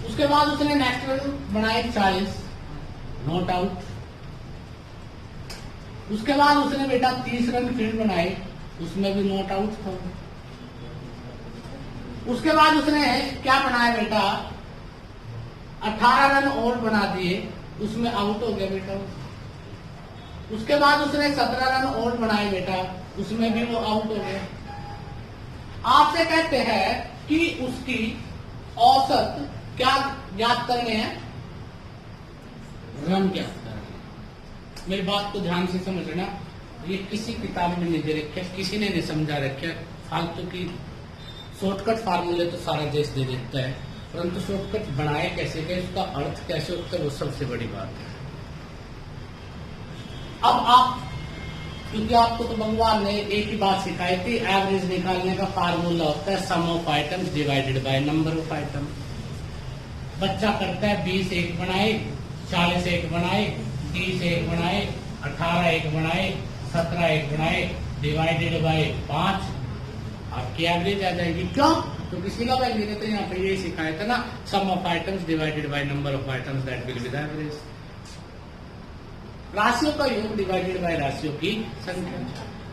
उसके बाद उसने नेक्स्ट रन बनाए 40, नॉट आउट। उसके बाद उसने बेटा 30 रन फिर बनाए, उसमें भी नॉट आउट था। उसके बाद उसने क्या बनाया बेटा? 18 रन और बना दिए, उसमें आउट हो गया बेटा। उसके बाद उसने 17 रन और बनाए बेटा, उसमें भी वो आउट हो गया। आपसे कहते हैं कि उसकी औसत क्या ज्ञात करने हैं? रन ज्ञात करने। मेरी बात को ध्यान से समझना, ये किसी किताब में नहीं दे रखा, किसी ने नहीं समझा रखा। फालतू की शॉर्टकट फार्मूले तो सारा देश दे देता है, परंतु शॉर्टकट बनाए कैसे गए, उसका अर्थ कैसे होता है, वो सबसे बड़ी बात है। अब आप, क्योंकि आपको तो भगवान ने एक ही बात सिखाई थी, एवरेज निकालने का फार्मूला होता है sum of items divided by number of item. बच्चा करता है 20 एक बनाए, 40 एक बनाए, 30 एक बनाए, 18 एक बनाए, 17 एक बनाए, डिवाइडेड बाय 5, आपकी एवरेज आ जाएगी। क्यों? क्योंकि सिला वैल्यू ने तो यहाँ पे ये सिखाया था ना, sum of items divided by number of items that will be the average. राशियों का योग डिवाइडेड बाय राशियों की संख्या।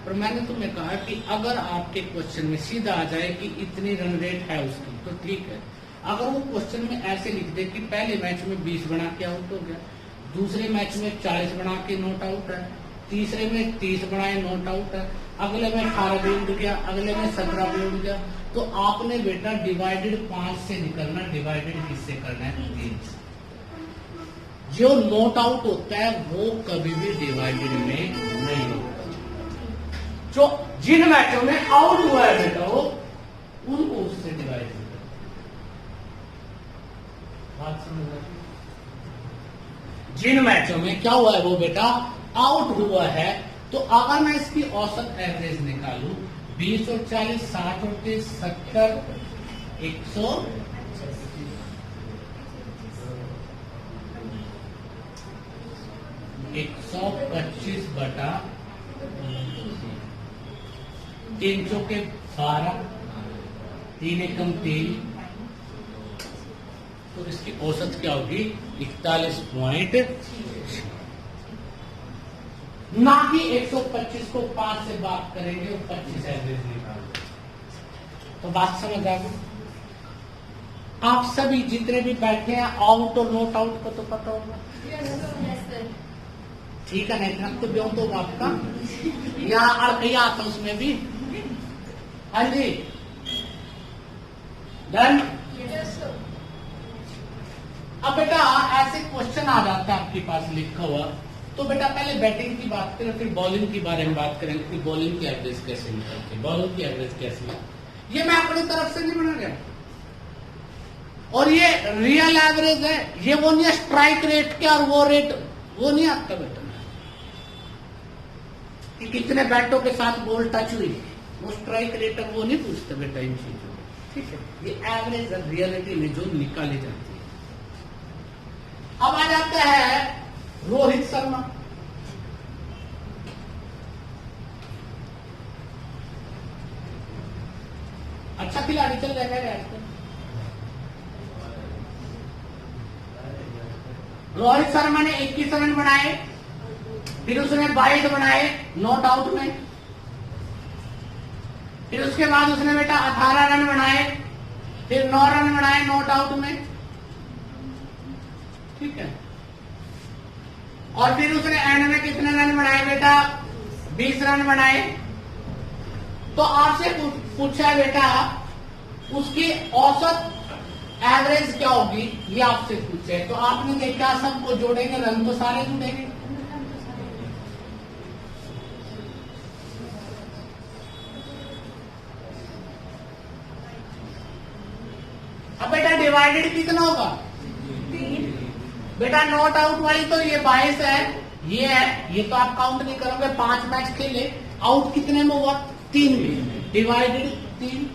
पर मैंने तुम्हें कहा कि अगर आपके क्वेश्चन में सीधा आ जाए कि इतनी रन रेट है उसकी, तो ठीक है। अगर वो क्वेश्चन में ऐसे लिख दे कि पहले मैच में 20 बना के आउट हो गया, दूसरे मैच में 40 बना के नॉट आउट है, तीसरे में 30 बनाए नॉट आउट है, अगले में 18 भी उड़ गया, अगले में 17 भी उड़ गया, तो आपने बेटा डिवाइडेड 5 से निकलना, डिवाइडेड किससे करना है? 3 से। जो नॉट आउट होता है वो कभी भी डिवाइडेड में नहीं होता। जो जिन मैचों में आउट हुआ है बेटा वो उनको उससे डिवाइड होता है। बात समझ? जिन मैचों में क्या हुआ है वो बेटा आउट हुआ है, तो अगर मैं इसकी औसत एवरेज निकालूं, 20 और 40, 60 और 30, 70, 125 बटा 3 चौके 12, 3 एकम 3, तो इसकी औसत क्या होगी? 41 ना कि 125 को 5 से बात करेंगे और 25 एवरेज निकालेंगे। तो बात समझ आ गई? आप सभी जितने भी बैठे हैं आउट और नॉट आउट को तो पता होगा, ठीक है? नहीं तो ब्यों तो आपका या अड़कैया आता उसमें भी। हाँ जी, डन। अब बेटा ऐसे क्वेश्चन आ जाता है आपके पास लिखा हुआ, तो बेटा पहले बैटिंग की बात करें, फिर बॉलिंग के बारे में बात करेंगे कि बॉलिंग की एवरेज कैसे निकलती है, बॉलिंग की एवरेज कैसे है। ये मैं अपनी तरफ से नहीं बना रहा, और ये रियल एवरेज है, ये वो नहीं है स्ट्राइक रेट के और वो रेट वो नहीं आता बेटा कि कितने बैटों के साथ बॉल टच हुई, वो स्ट्राइक रेट वो नहीं पूछते बेटा इन चीजों में, ठीक है? ये एवरेज रियलिटी में जो निकाली जाती है। अब आ जाता है रोहित शर्मा। अच्छा खिलाड़ी चल जाएगा यार। रोहित शर्मा ने 21 रन बनाए, फिर उसने 22 बनाए नॉट आउट में, फिर उसके बाद उसने बेटा 18 रन बनाए, फिर 9 रन बनाए नॉट आउट में, ठीक है? और फिर उसने एंड में कितने रन बनाए बेटा? 20 रन बनाए। तो आपसे पूछा बेटा उसकी औसत एवरेज क्या होगी, ये आपसे पूछे, तो आपने देखा सबको जोड़ेंगे, रन तो सारे जुड़ेंगे। डिवाइडेड कितना होगा? 3। बेटा नॉट आउट वाली तो ये 22 है, ये है, ये तो आप काउंट नहीं करोगे। 5 मैच खेले, आउट कितने में हुआ? 3 में, डिवाइडेड 3।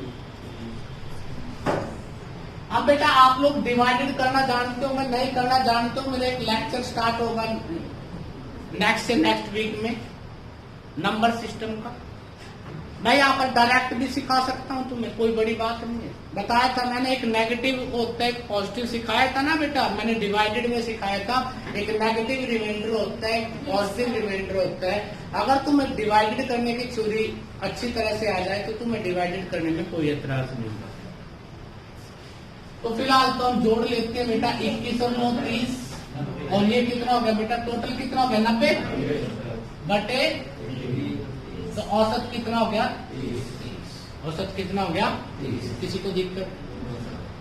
अब बेटा आप लोग डिवाइडेड करना जानते हो, मैं नहीं करना जानते हो। मेरा एक लेक्चर स्टार्ट होगा नेक्स्ट से नेक्स्ट वीक में नंबर सिस्टम का। मैं यहाँ पर डायरेक्ट भी सिखा सकता हूँ तुम्हें, कोई बड़ी बात नहीं है। बताया था मैंने, एक नेगेटिव होता है एक पॉजिटिव सिखाया था ना बेटा, मैंने डिवाइडेड में सिखाया था। एक नेगेटिव रिमाइंडर होता है, पॉजिटिव रिमाइंडर होता है। अगर तुम्हें डिवाइडेड करने की थ्योरी अच्छी तरह से आ जाए तो तुम्हें डिवाइडेड करने में कोई एतराज नहीं होगा। तो फिलहाल तो हम जोड़ लेते हैं बेटा, 21 और 9 30, और ये कितना हो गया बेटा? टोटल कितना हो गया? 90 बटे, तो औसत कितना हो गया? 30। औसत कितना हो गया? 30। किसी को दिक्कत,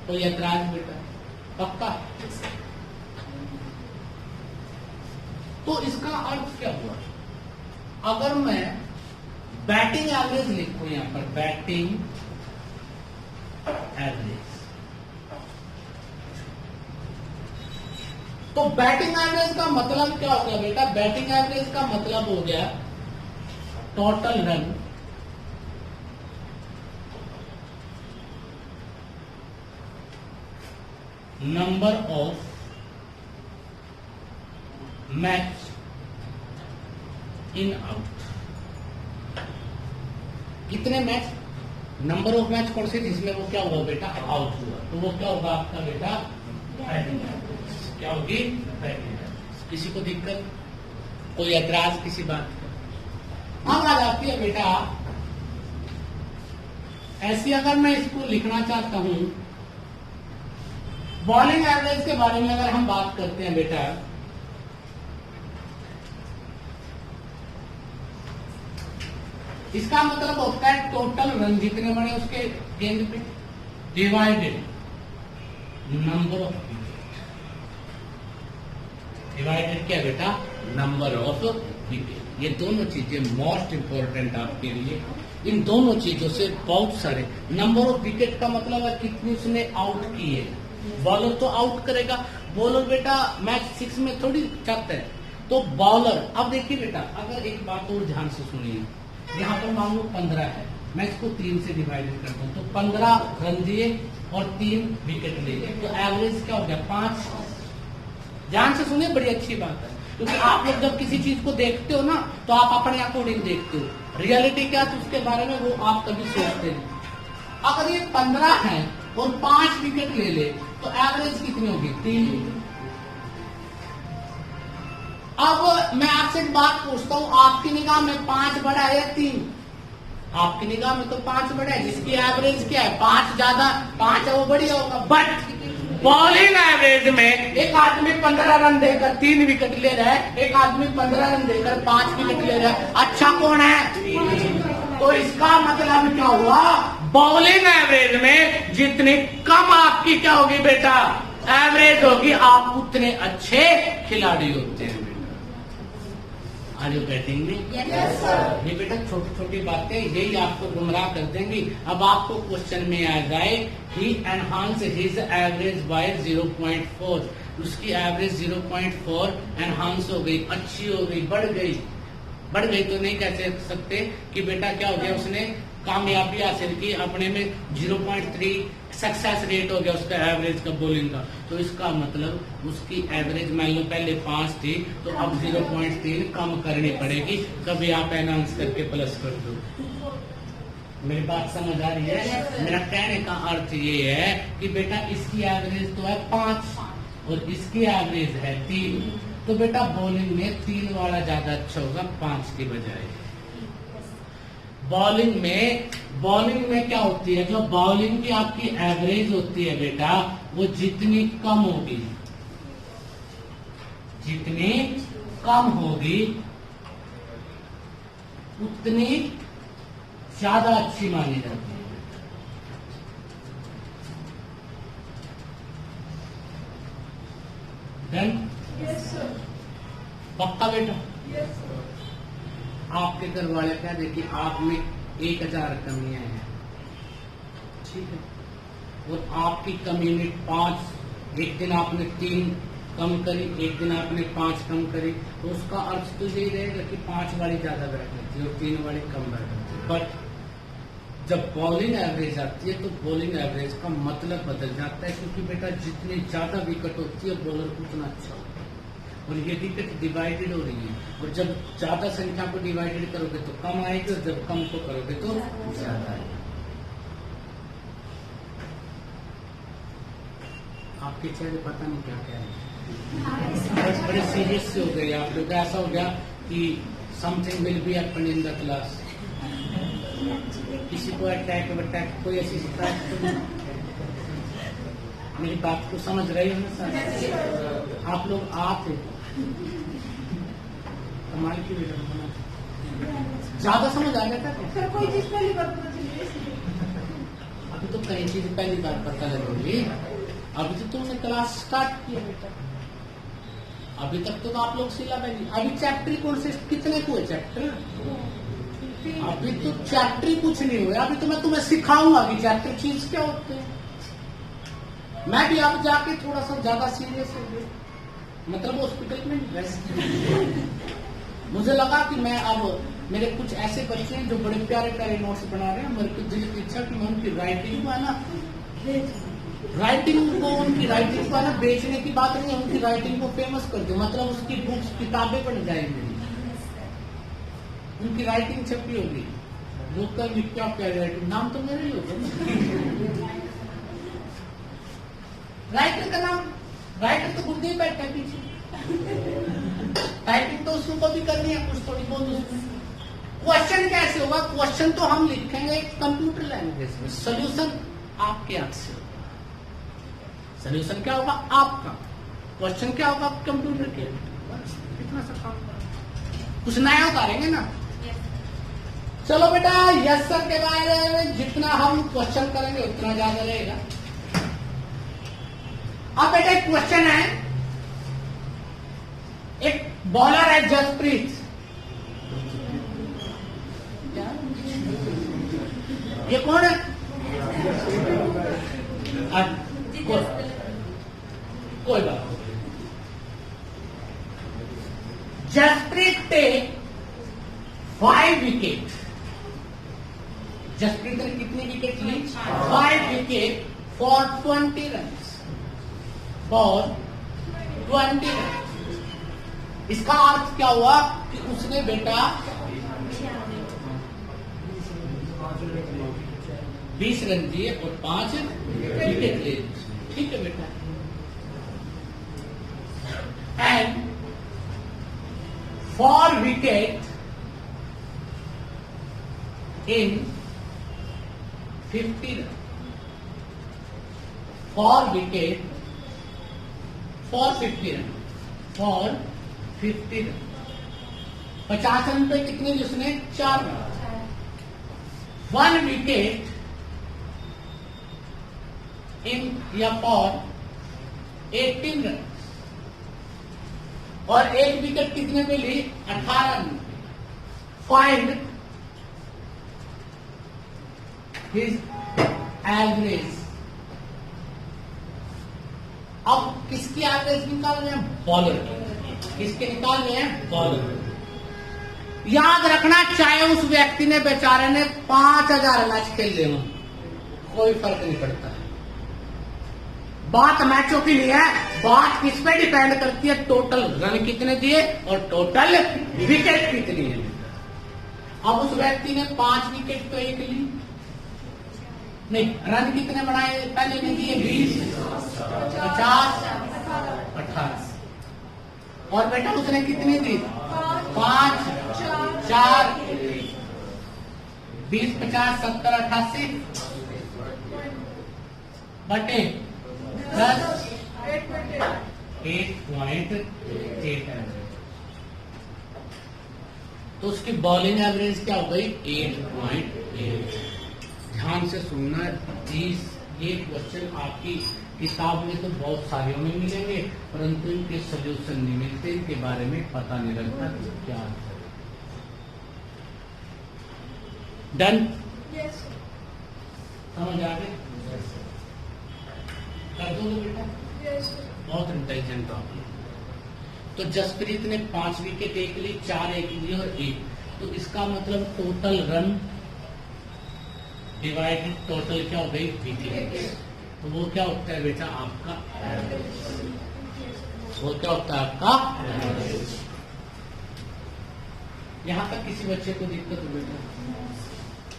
कोई ऐतराज बेटा? पक्का? तो इसका अर्थ क्या हुआ? अगर मैं बैटिंग एवरेज लिखूं यहां पर, बैटिंग एवरेज, तो बैटिंग एवरेज का मतलब क्या हो गया बेटा? बैटिंग एवरेज का मतलब हो गया total run number of match in out. कितने मैच? नंबर ऑफ मैच कौन से जिसमें वो क्या हुआ बेटा? आउट हुआ, तो वो क्या होगा आपका बेटा? Batting average. क्या होगी? Batting average. किसी को दिक्कत, कोई ऐतराज किसी बात का? अब आ जाती है बेटा, ऐसी अगर मैं इसको लिखना चाहता हूं, बॉलिंग एवरेज के बारे में अगर हम बात करते हैं बेटा, इसका मतलब होता है टोटल रन जितने बने उसके गेंद पे divided number of wicket. Divided क्या बेटा? Number of wicket. ये दोनों चीजें मोस्ट इंपॉर्टेंट आपके लिए। इन दोनों चीजों से बहुत सारे, नंबर ऑफ विकेट का मतलब है कितनी उसने आउट की है। बॉलर तो आउट करेगा, बॉलर बेटा मैच 6 में थोड़ी चाहता है, तो बॉलर। अब देखिए बेटा, अगर एक बात और ध्यान से सुनिए, यहाँ पर मान लो 15 है, मैं इसको 3 से डिवाइडेड करता हूँ, तो 15 रन दिए और 3 विकेट लिए, तो एवरेज क्या हो गया? 5। ध्यान से सुनिए, बड़ी अच्छी बात है, क्योंकि आप लोग जब किसी चीज को देखते हो ना, तो आप अपने अकॉर्डिंग देखते हो। रियलिटी क्या है उसके बारे में वो आप कभी सोचते नहीं। अगर ये 15 है और 5 विकेट ले ले, तो एवरेज कितनी होगी? 3। अब मैं आपसे एक बात पूछता हूं, आपकी निगाह में 5 बड़ा है या 3? आपकी निगाह में तो 5 बड़ा है, जिसकी एवरेज क्या है? 5 ज्यादा, 5 है वो बढ़िया होगा। बट बॉलिंग एवरेज में एक आदमी 15 रन देकर 3 विकेट ले रहा है, एक आदमी 15 रन देकर 5 विकेट ले रहा है, अच्छा कौन है? तो इसका मतलब क्या हुआ? बॉलिंग एवरेज में जितनी कम आपकी क्या होगी बेटा? एवरेज होगी, आप उतने अच्छे खिलाड़ी होते हैं। Are you getting me? Yes sir. ये बेटा छोटी छोटी बातें यही आपको गुमराह कर देंगी। अब आपको क्वेश्चन में आ जाए, ही एनहांस हिज एवरेज बाय 0.4, उसकी एवरेज 0.4 एनहांस हो गई, अच्छी हो गई, बढ़ गई। बढ़ गई तो नहीं कह सकते कि बेटा क्या हो गया, उसने कामयाबी हासिल की, अपने में 0.3 सक्सेस रेट हो गया उसका एवरेज का बॉलिंग का। तो इसका मतलब उसकी एवरेज मान लो पहले 5 थी, तो अब 0.3 कम करनी पड़ेगी। कभी आप एनहांस करके प्लस कर दो। मेरी बात समझ आ रही है? मेरा कहने का अर्थ ये है कि बेटा इसकी एवरेज तो है 5 और इसकी एवरेज है 3, तो बेटा बॉलिंग में 3 वाला ज्यादा अच्छा होगा 5 की बजाय। बॉलिंग में क्या होती है? जो बॉलिंग की आपकी एवरेज होती है बेटा, वो जितनी कम होगी, उतनी ज्यादा अच्छी मानी जाती है। डन? Yes sir. पक्का बेटा? Yes sir. आपके घर वाले क्या देखिए, आप में 1000 कमियां हैं, ठीक है, और आपकी कम यूनिट 5, एक दिन आपने 3 कम करी, एक दिन आपने 5 कम करी, तो उसका अर्थ तो यही रहेगा कि 5 वाली ज्यादा बैठ जाती है और 3 वाली कम बैठ जाती है। बट जब बॉलिंग एवरेज आती है तो बॉलिंग एवरेज का मतलब बदल जाता है, क्योंकि बेटा जितनी ज्यादा विकेट होती है बॉलर उतना अच्छा होता है और ये विकेट डिवाइडेड हो रही है, और जब ज्यादा संख्या को डिवाइडेड करोगे तो कम आएगी और जब कम को करोगे तो ज्यादा आएगी। आपके चेहरे पता नहीं क्या क्या है, बड़े सीरियस से हो गए आप लोग। ऐसा हो गया कि something will be happen in the class, किसी को अटैक कोई ऐसी शिकायत तो नहीं। मेरी बात को समझ रहे हो ना सर? आप लोग आते कमाल की बेटा, ज्यादा समझ आ गया था। सर कोई चीज पहली बार पता चली? अभी तो कई चीज पहली बार पता लगेगी, अभी तो तुमने क्लास स्टार्ट किया बेटा, अभी तक तो आप लोग सिलेबस नहीं। अभी चैप्टर कौन से कितने को है चैप्टर? अभी तो चैप्टर ही कुछ नहीं हुआ, अभी तो मैं तुम्हें सिखाऊंगा कि चैप्टर चीज क्या होते हैं। मैं भी अब जाके थोड़ा सा ज्यादा सीरियस हो गया, मतलब हॉस्पिटल में नहीं। मुझे लगा कि मैं अब, मेरे कुछ ऐसे बच्चे हैं जो बड़े प्यारे प्यारे नोट्स बना रहे हैं, मेरे को दिल की इच्छा कि मैं उनकी राइटिंग को है ना, उनकी राइटिंग को है ना, बेचने की बात नहीं है, उनकी राइटिंग को फेमस कर दो, मतलब उसकी बुक्स किताबें बन जाएंगी, उनकी राइटिंग छपी होगी। लोग का क्या क्या राइटिंग, नाम तो मेरा ही होगा। राइटर का नाम, राइटर तो बुद्धि बैठा है पीछे, टाइपिंग तो उसको भी करनी है कुछ थोड़ी बहुत। क्वेश्चन कैसे होगा? क्वेश्चन तो हम लिखेंगे कंप्यूटर लैंग्वेज में, सोल्यूशन आपके हाथ से होगा। सोल्यूशन क्या होगा? आपका। क्वेश्चन क्या होगा? कंप्यूटर के। कितना सा काम करें, कुछ नया उतारेंगे ना। चलो बेटा, यस सर के बारे में जितना हम क्वेश्चन करेंगे उतना ज्यादा रहेगा। अब बेटा एक क्वेश्चन है, एक बॉलर है जसप्रीत, ये कौन है? कोई बात नहीं। Jasprit take 5 wicket. जसप्रीत ने कितनी विकेट ली? 5 wicket for 20 run, for 20 run. इसका अर्थ क्या हुआ कि उसने बेटा 20 रन दिए और 5 विकेट ले। ठीक है बेटा। And 4 wicket in 50 run, 4 wicket for 50 run, for 50 run. 50 run पे कितने ली उसने? 4 रन। 1 विकेट इन या फॉर 18 रन, और 1 विकेट कितने पे ली? 18 रन। Find his average. अब किसकी एवरेज निकाल रहे हैं? बॉलर की। किसके निकाल रहे हैं? बॉलर। याद रखना, चाहे उस व्यक्ति ने बेचारे ने 5000 मैच खेल ले, कोई फर्क नहीं पड़ता है। बात मैचों की नहीं है, बात किस पे डिपेंड करती है? टोटल रन कितने दिए और टोटल विकेट कितनी है। अब उस व्यक्ति ने 5 विकेट तो 1 ली, नहीं, रन कितने बनाए पहले ने दिए? 20, 50, 18। और बेटा उसने कितनी दी? 5, 4, 20, 50, 70, 88 बटे 10, 8.8 एवरेज। तो उसकी बॉलिंग एवरेज क्या हो गई? 8.8। ध्यान से सुनना, ये क्वेश्चन आपकी किताब में तो बहुत सारे में मिलेंगे, परंतु इनके सोल्यूशन नहीं मिलते, इनके बारे में पता नहीं लगता क्या आंसर। डन? समझ आ गए? कर दोगे बेटा? Yes, sir. बहुत इंटेलिजेंट हो आप लोग। तो जसप्रीत ने 5 विकेट एक ली, 4 एक ली और 1, तो इसका मतलब टोटल रन डिवाइडेड टोटल क्या हो गई? विकेट। तो वो क्या होता है बेटा आपका एवरेज। वो क्या होता है आपका एवरेज। यहां तक किसी बच्चे को दिक्कत हो बेटा?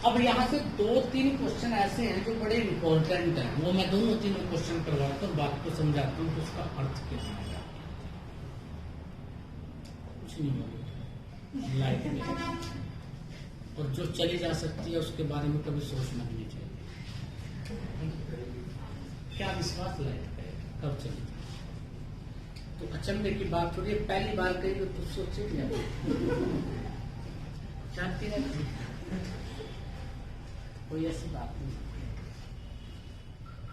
अब यहाँ से 2-3 क्वेश्चन ऐसे हैं जो बड़े इंपॉर्टेंट हैं, वो मैं दोनों तीनों क्वेश्चन करवाता हूँ, बात को समझाता हूँ कि उसका अर्थ क्या है। कुछ नहीं होगा लाइफ में, और जो चली जा सकती है उसके बारे में कभी सोचना भी नहीं चाहिए। क्या विश्वास लाइफ है कब चली जाए? तो अचंभे की बात थोड़ी है, पहली बार कही तो सोचे क्या चाहती है, कोई ऐसी बात नहीं,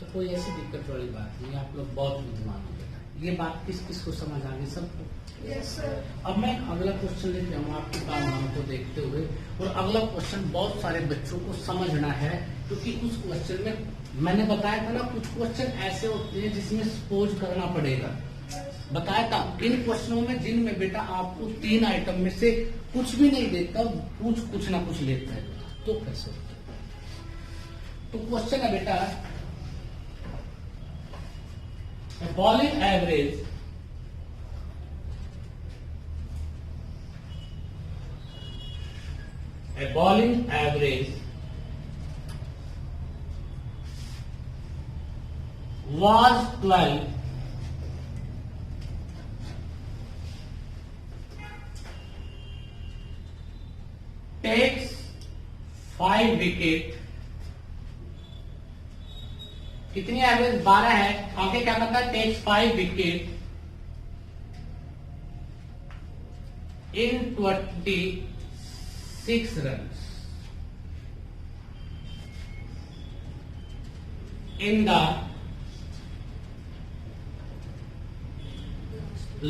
तो कोई ऐसी दिक्कत वाली बात नहीं। आप लोग बहुत विद्वान हो बेटा, ये बात किस किस को समझ आ गई? सबको। Yes, sir. अब मैं अगला क्वेश्चन लेके आऊँ आपकी भावनाओं को देखते हुए, और अगला क्वेश्चन बहुत सारे बच्चों को समझना है, क्योंकि उस क्वेश्चन में मैंने बताया था ना, कुछ क्वेश्चन ऐसे होते हैं जिसमें सपोज करना पड़ेगा, बताया था। इन क्वेश्चनों में जिनमें बेटा आपको 3 आइटम में से कुछ भी नहीं देता, कुछ ना कुछ लेता है, तो कैसे होता है? तो क्वेश्चन है बेटा, bowling average a bowling average was 12 takes 5 wicket. कितनी एवरेज? 12 है, आगे क्या करता है? Takes 5 wicket in 26 runs in the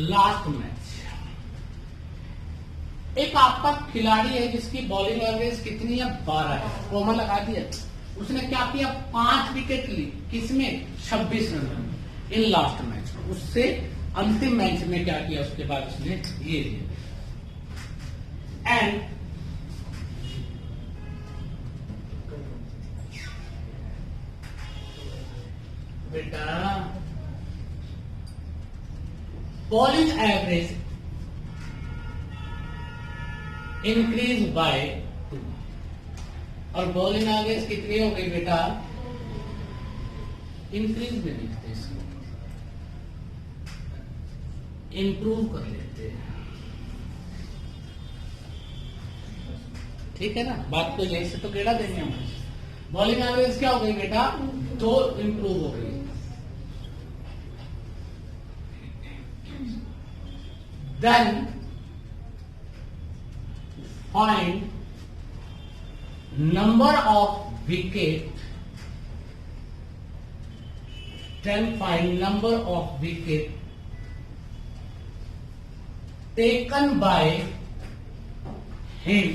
last match। एक आपका खिलाड़ी है जिसकी बॉलिंग एवरेज कितनी है? 12 है, कॉमा लगा दिया। उसने क्या किया? 5 विकेट ली, किसमें? 26 रन इन लास्ट मैच। उससे अंतिम मैच में क्या किया? उसके बाद उसने ये लिया। एंड बेटा बॉलिंग एवरेज इंक्रीज बाय 2, और बॉलिंग एवरेज कितनी हो गई बेटा? इंक्रीज में लिखते इसको, इंप्रूव कर लेते हैं, ठीक है ना? बात तो यही से तो केड़ा देंगे हम। बॉलिंग एवरेज क्या हो गई बेटा? 2 इंप्रूव हो गई। Then find number of wicket, then find number of wicket taken by him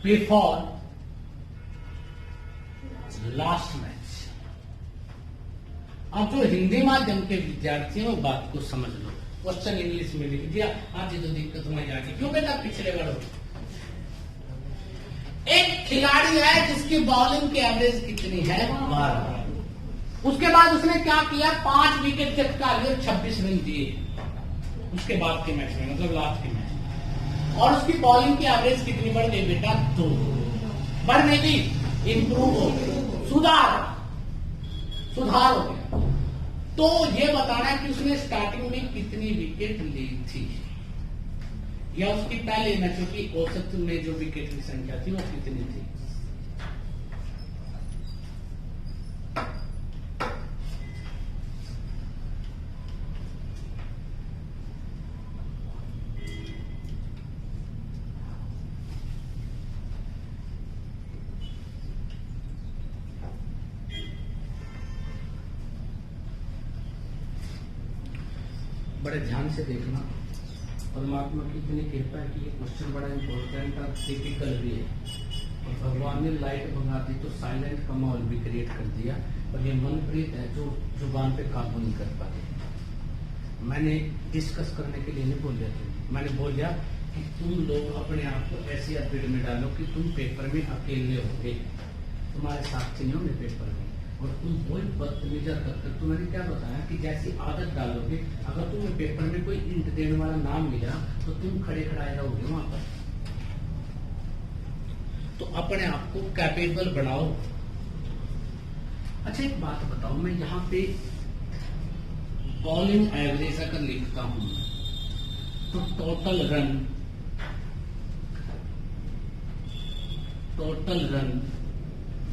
before last match। अब जो हिंदी माध्यम के विद्यार्थी हैं वो बात को समझ लो, क्वेश्चन इंग्लिश में लिख दिया, आज ये तो दिक्कत नहीं आती। क्यों बेटा? पिछले बार एक खिलाड़ी है जिसकी बॉलिंग की एवरेज कितनी है? 12। उसके बाद उसने क्या किया? 5 विकेट झटका लिए, 26 रन दिए उसके बाद के मैच में, मतलब लास्ट के मैच में। और उसकी बॉलिंग की एवरेज कितनी बढ़ गई बेटा? 2। बढ़ने की, इंप्रूव हो गई, सुधार हो गया। तो ये बताना है कि उसने स्टार्टिंग में कितनी विकेट ली थी, या उसकी पहले मैचों की औसत में जो विकेट की संख्या थी वो कितनी थी। बड़े ध्यान से देखना, परमात्मा की इतनी कृपा है कि ये क्वेश्चन बड़ा इंपॉर्टेंट और टिपिकल भी है। और भगवान ने लाइट भगा दी तो साइलेंट का माहौल भी क्रिएट कर दिया। और ये मनप्रीत है जो जुबान पे काबू नहीं कर पाते। मैंने डिस्कस करने के लिए नहीं बोलिया था, मैंने बोलिया कि तुम लोग अपने आप को ऐसी हैबिट में डालो कि तुम पेपर में अकेले होगे, तुम्हारे साथ नहीं होंगे पेपर में, और तुम वही बदतमीजा करते। तो मैंने क्या बताया कि जैसी आदत डालोगे, अगर तुम्हें पेपर में कोई इंट देने वाला नाम मिला तो तुम खड़े खड़ाए रहोगे वहां पर। तो अपने आप को कैपेबल बनाओ। अच्छा एक बात बताओ, मैं यहाँ पे बॉलिंग एवरेज अगर लिखता हूं तो total run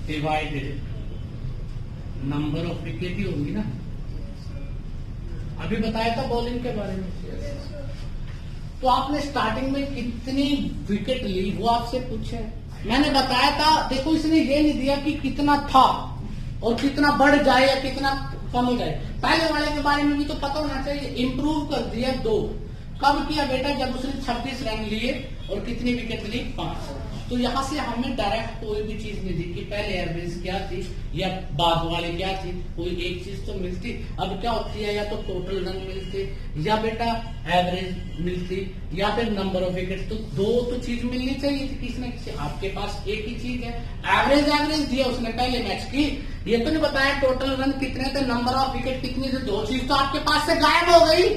divided number of wicket ही होंगी ना। अभी बताया था बॉलिंग के बारे में। तो आपने स्टार्टिंग में कितनी विकेट ली वो आपसे पूछे, मैंने बताया था। देखो इसने ये नहीं दिया कि कितना था और कितना बढ़ जाए या कितना कम हो जाए। पहले वाले के बारे में भी तो पता होना चाहिए। इंप्रूव कर दिया 2। कब किया बेटा? जब उसने 26 रन लिए और कितनी विकेट ली? 5। तो यहाँ से हमें डायरेक्ट कोई भी चीज नहीं दी कि पहले एवरेज क्या थी या बाद वाली क्या थी, कोई एक चीज तो मिलती। अब क्या होती है, या तो टोटल रन मिलते या बेटा एवरेज मिलती या फिर नंबर ऑफ विकेट। तो 2 तो चीज मिलनी चाहिए थी किसी न किसी। आपके पास एक ही चीज है, एवरेज दिया उसने पहले मैच की। ये तो नहीं बताया टोटल रन कितने थे, नंबर ऑफ विकेट कितनी थे। 2 चीज तो आपके पास से गायब हो गई।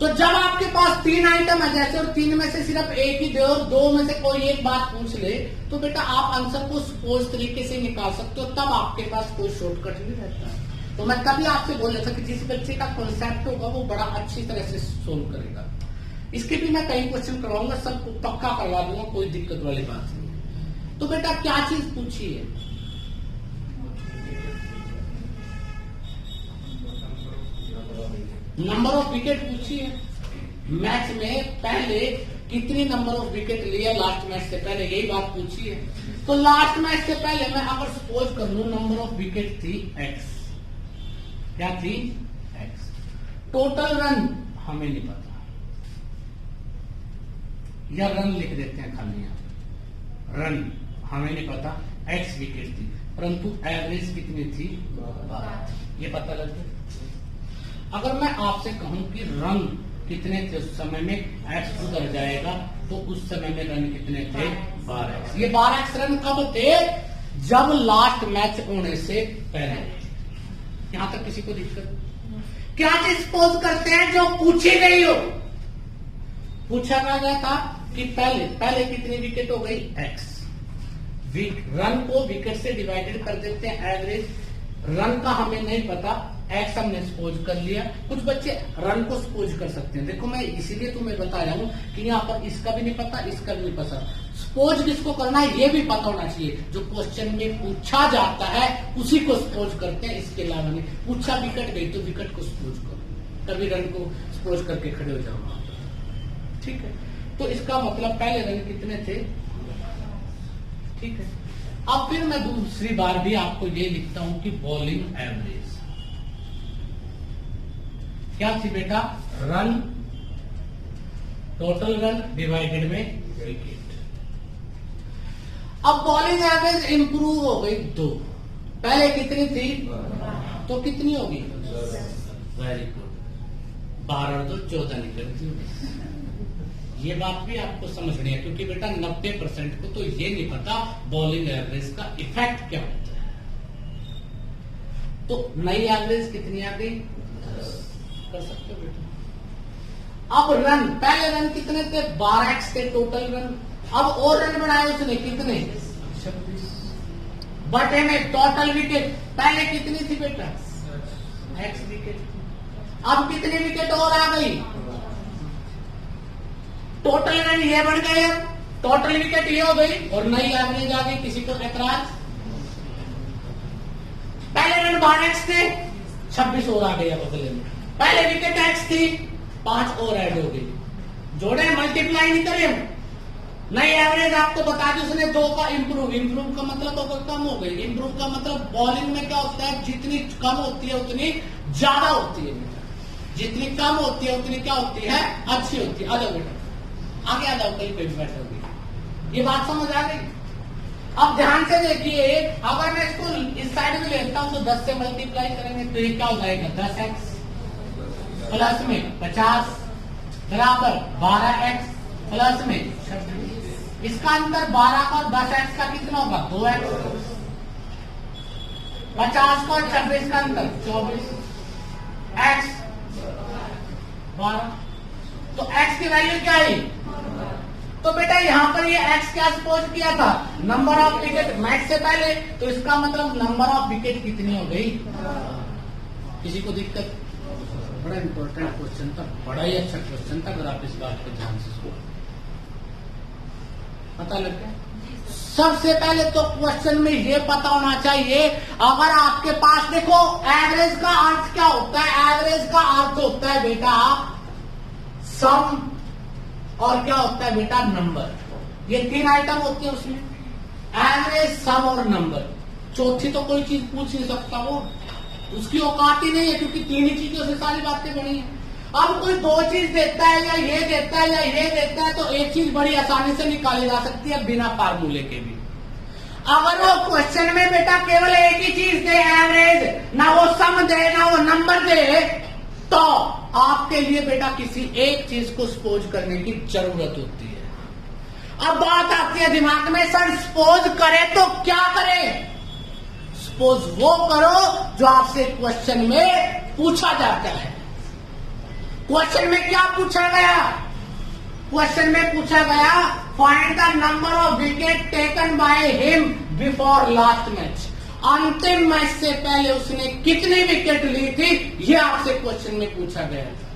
तो जब आपके पास 3 आइटम है जैसे, और 3 में से सिर्फ एक ही दे और 2 में से कोई एक बात पूछ ले, तो बेटा आप आंसर को सपोज तरीके से निकाल सकते हो। तब आपके पास कोई शॉर्टकट नहीं रहता। तो मैं तभी आपसे बोल रहा था कि जिस बच्चे का कॉन्सेप्ट होगा वो बड़ा अच्छी तरह से सोल्व करेगा। इसके भी मैं कई क्वेश्चन करवाऊंगा, सबको पक्का करवा दूंगा, कोई दिक्कत वाली बात नहीं है। तो बेटा क्या चीज पूछी है? नंबर ऑफ विकेट पूछी है। मैच में पहले कितनी नंबर ऑफ विकेट लिया लास्ट मैच से पहले, यही बात पूछी है। तो लास्ट मैच से पहले मैं अगर सपोज कर लूं नंबर ऑफ विकेट थी x, क्या थी? x। टोटल रन हमें नहीं पता, या रन लिख देते हैं खाली यहाँ, रन हमें नहीं पता, x विकेट थी, परंतु एवरेज कितनी थी? 12। ये पता लग गया। अगर मैं आपसे कहूं कि रन कितने थे उस समय में, x उधर जाएगा तो उस समय में रन कितने थे? 12x। ये 12x रन कब थे? जब लास्ट मैच होने से पहले। यहां तक किसी को दिक्कत? क्या चीज सपोज करते हैं जो पूछी गई हो? पूछा गया था कि पहले कितनी विकेट हो गई? x। रन को विकेट से डिवाइडेड कर देते हैं, एवरेज रन का हमें नहीं पता, एक्स हमने सपोज कर लिया। कुछ बच्चे रन को सपोज कर सकते हैं। देखो मैं इसीलिए तुम्हें बता रहा हूं कि यहाँ पर इसका भी नहीं पता, इसका भी नहीं पता। सपोज किसको करना है ये भी पता होना चाहिए। जो क्वेश्चन में पूछा जाता है उसी को सपोज करते हैं, इसके अलावा नहीं। पूछा विकेट गई तो विकेट को सपोज करो, तभी रन को सपोज करके खड़े हो जाओ। ठीक है, तो इसका मतलब पहले रन कितने थे? ठीक है। अब फिर मैं दूसरी बार भी आपको ये लिखता हूं कि बॉलिंग एवरेज क्या थी बेटा? रन, टोटल रन डिवाइडेड में विकेट। अब बॉलिंग एवरेज इंप्रूव हो गई 2। पहले कितनी थी? तो कितनी होगी? वेरी गुड, 12 और 2 14 निकलती होगी। ये बात भी आपको समझनी है, क्योंकि बेटा 90% को तो ये नहीं पता बॉलिंग एवरेज का इफेक्ट क्या होता है। तो नई एवरेज कितनी आ गई? कर सकते हो बेटा। अब रन, पहले रन कितने थे? 12x थे टोटल रन। अब और रन बनाए उसने कितने? 26। बटे में टोटल विकेट, पहले कितनी थी बेटा? x wicket. अब कितनी विकेट और आ गई? टोटल रन ये बढ़ गए, टोटल विकेट ये हो गई और नई एवरेज आ गई। किसी को एतराज? पहले रन 12x थे, 26 और आ गए बदले में। पहले विकेट x थी, 5 और ऐड हो गई। जोड़े, मल्टीप्लाई नहीं करें। नई एवरेज आपको बता दी उसने 2 का इंप्रूव। इंप्रूव का मतलब अगर कम हो गई, इंप्रूव का मतलब बॉलिंग में क्या होता है? जितनी कम होती है उतनी ज्यादा होती है। जितनी कम होती है उतनी क्या होती है? अच्छी होती है। आ जाओ बेटा, आगे आ जाओ, कहीं कोई बैठा होगी। ये बात समझ आ गई? अब ध्यान से देखिए, अगर मैं इसको इस साइड में लेता हूं तो 10 से मल्टीप्लाई करेंगे तो ये क्या हो जाएगा, 10x प्लस में 50 बराबर 12x प्लस में 26। इसका अंतर 12 का और 10x का कितना होगा, 2x। 50 का और 26 का अंतर 24, x 12। तो x की वैल्यू क्या है? तो बेटा यहाँ पर ये x क्या सपोज किया था, नंबर ऑफ विकेट मैच से पहले, तो इसका मतलब नंबर ऑफ विकेट कितनी हो गई। किसी को दिक्कत? बड़ा इंपॉर्टेंट क्वेश्चन था, बड़ा ही अच्छा क्वेश्चन था, अगर आप इस बात को ध्यान से सुनो। पता लग गया? सबसे पहले तो क्वेश्चन में ये पता होना चाहिए, अगर आपके पास देखो एवरेज का अर्थ क्या होता है, एवरेज का अर्थ होता है बेटा सम, और क्या होता है बेटा नंबर। ये 3 आइटम होते हैं उसमें, एवरेज, सम और नंबर। चौथी तो कोई चीज पूछ नहीं सकता, वो उसकी औकात ही नहीं है, क्योंकि 3 ही चीजों से सारी बातें बनी है। अब कोई 2 चीज देता है या ये देता है या ये देता है, तो एक चीज बड़ी आसानी से निकाली जा सकती है बिना फार्मूले के भी। अगर वो क्वेश्चन में बेटा केवल एक ही चीज दे, एवरेज, ना वो सम दे ना वो नंबर दे, तो आपके लिए बेटा किसी एक चीज को सपोज करने की जरूरत होती है। अब बात आती है दिमाग में, सर सपोज करे तो क्या करें? सपोज वो करो जो आपसे क्वेश्चन में पूछा जाता है। क्वेश्चन में क्या पूछा गया? क्वेश्चन में पूछा गया find the number of wicket taken by him before last match. अंतिम मैच से पहले उसने कितनी विकेट ली थी, ये आपसे क्वेश्चन में पूछा गया था।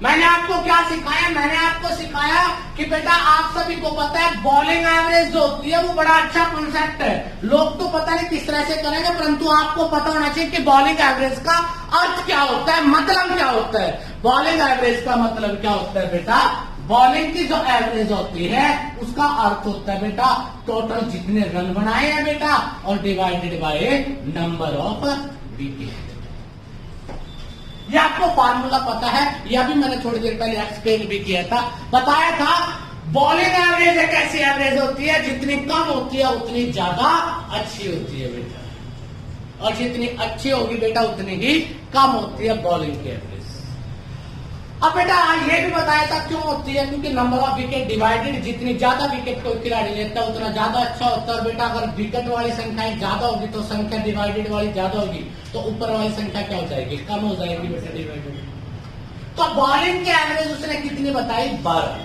मैंने आपको क्या सिखाया? मैंने आपको सिखाया कि बेटा आप सभी को पता है बॉलिंग एवरेज जो होती है वो बड़ा अच्छा कॉन्सेप्ट है। लोग तो पता नहीं किस तरह से करेंगे, परंतु आपको पता होना चाहिए कि बॉलिंग एवरेज का अर्थ क्या होता है, मतलब क्या होता है। बॉलिंग एवरेज का मतलब क्या होता है बेटा, बॉलिंग की जो एवरेज होती है उसका अर्थ होता है बेटा टोटल जितने रन बनाए हैं बेटा, और divided by number of wicket. ये आपको फार्मूला पता है, यह भी मैंने थोड़ी देर पहले एक्सप्लेन भी किया था, बताया था। बॉलिंग एवरेज एक ऐसी एवरेज होती है जितनी कम होती है उतनी ज्यादा अच्छी होती है बेटा, और जितनी अच्छी होगी बेटा उतनी ही कम होती है बॉलिंग की एवरेज। अब बेटा ये भी बताया था क्यों होती है, क्योंकि नंबर ऑफ विकेट डिवाइडेड, जितनी ज्यादा विकेट कोई खिलाड़ी लेता है उतना ज्यादा अच्छा होता है। और बेटा अगर विकेट वाली संख्या ज्यादा होगी तो संख्या डिवाइडेड वाली ज्यादा होगी, तो ऊपर वाली संख्या क्या हो जाएगी, कम हो जाएगी बेटा डिवाइडेड। तो बॉलिंग की एवरेज उसने कितनी बताई, 12।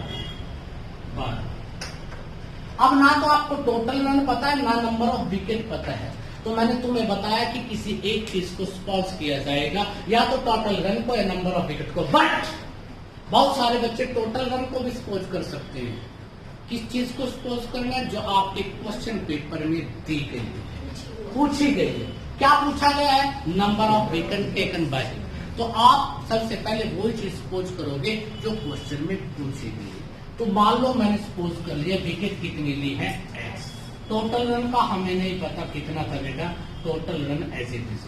अब ना तो आपको टोटल रन पता है ना नंबर ऑफ विकेट पता है, तो मैंने तुम्हें बताया कि किसी एक चीज को स्पॉज किया जाएगा, या तो टोटल रन को या नंबर ऑफ विकेट को। बट बहुत सारे बच्चे टोटल रन को भी स्पोज कर सकते हैं। किस चीज को स्पोज करना है, जो आपके क्वेश्चन पेपर में दी गई है, पूछी गई है। क्या पूछा गया है, number of wicket taken by. तो आप सबसे पहले वही चीज स्पोज करोगे जो क्वेश्चन में पूछी गई है। तो मान लो मैंने स्पोज कर लिया विकेट कितनी ली है, x। टोटल रन का हमें नहीं पता कितना था बेटा, total run as it is.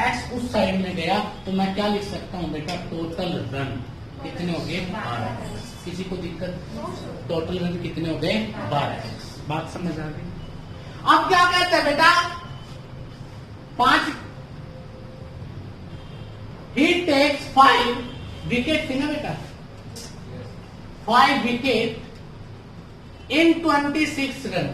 x उस साइड में गया तो मैं क्या लिख सकता हूं बेटा, टोटल रन कितने हो गए, 12। किसी को दिक्कत? टोटल रन कितने हो गए, 12। बात समझ आ गई? अब क्या कहते हैं बेटा, 5 ही टेक्स 5 विकेट थी ना बेटा, 5 विकेट इन 26 रन।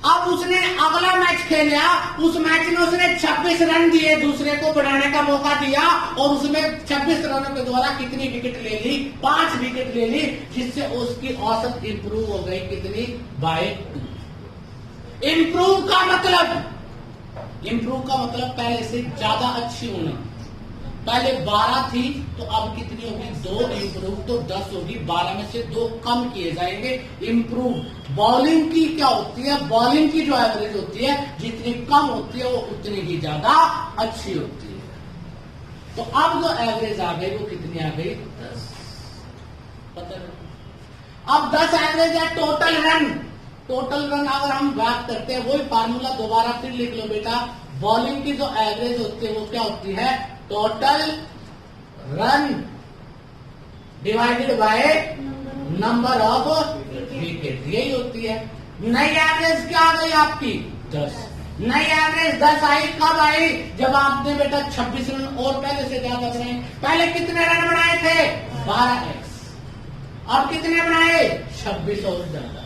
अब उसने अगला मैच खेला, उस मैच में उसने 26 रन दिए, दूसरे को बढ़ाने का मौका दिया, और उसमें 26 रनों के द्वारा कितनी विकेट ले ली, 5 विकेट ले ली, जिससे उसकी औसत इंप्रूव हो गई कितनी, बाय 2। इंप्रूव का मतलब पहले से ज्यादा अच्छी होना। पहले 12 थी तो अब कितनी होगी, 2 इंप्रूव, तो 10 होगी। 12 में से 2 कम किए जाएंगे, इंप्रूव। बॉलिंग की क्या होती है, बॉलिंग की जो एवरेज होती है जितनी कम होती है वो उतनी ही ज्यादा अच्छी होती है। तो अब जो एवरेज आ गई वो कितनी आ गई, 10। पता है? अब 10 एवरेज है टोटल रन। टोटल रन अगर हम बात करते हैं, वही फार्मूला दोबारा फिर लिख लो बेटा। बॉलिंग की जो एवरेज होती है वो क्या होती है, total run divided by number of wicket, यही होती है। नई एवरेज क्या आ गई आपकी 10। नई एवरेज 10 आई, कब आई? जब आपने बेटा 26 रन और पहले से ज्यादा बनाए। पहले कितने रन बनाए थे? 12x। अब कितने बनाए? 26 और ज्यादा।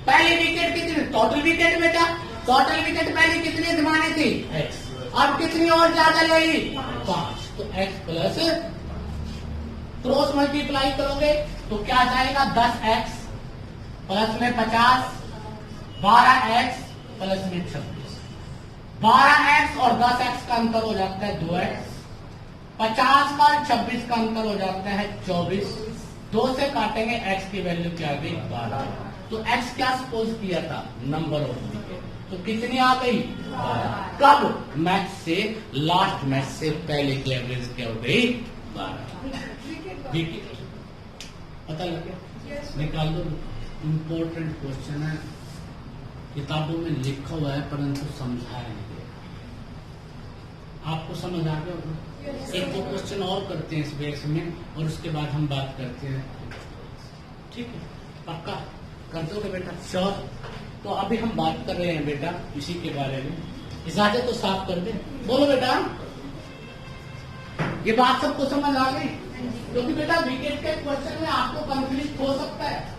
पहली विकेट कितनी? टोटल विकेट बेटा, टोटल विकेट पहले कितनी जमानी थी? x। अब कितनी और ज्यादा लेगी? 5। तो x प्लस क्रॉस मल्टीप्लाई करोगे तो क्या जाएगा? 10x प्लस में 50, 12x प्लस में 26। 12x और 10x का अंतर हो जाता है 2x। 50 का 26 का अंतर हो जाता है 24। 2 से काटेंगे, x की वैल्यू क्या आ गई? 12। तो x क्या सपोज किया था? Number of wicket. तो कितनी आ गई? 12। कब? मैच से, लास्ट मैच से पहले की एवरेज क्या हो गई? 12 विकेट। पता लग गया? निकाल दो। इंपॉर्टेंट क्वेश्चन है, किताबों में लिखा हुआ है परंतु समझा नहीं गया। आपको समझ आ गया होगा? एक दो क्वेश्चन और करते हैं इस बेस में और उसके बाद हम बात करते हैं। ठीक है, पक्का कर दोगे बेटा? श्योर। तो अभी हम बात कर रहे हैं बेटा इसी के बारे में। इजाजत तो साफ कर दे, बोलो बेटा। ये बात सबको समझ आ गई? क्योंकि बेटा विकेट के क्वेश्चन में आपको कंफ्लिक्ट हो सकता है।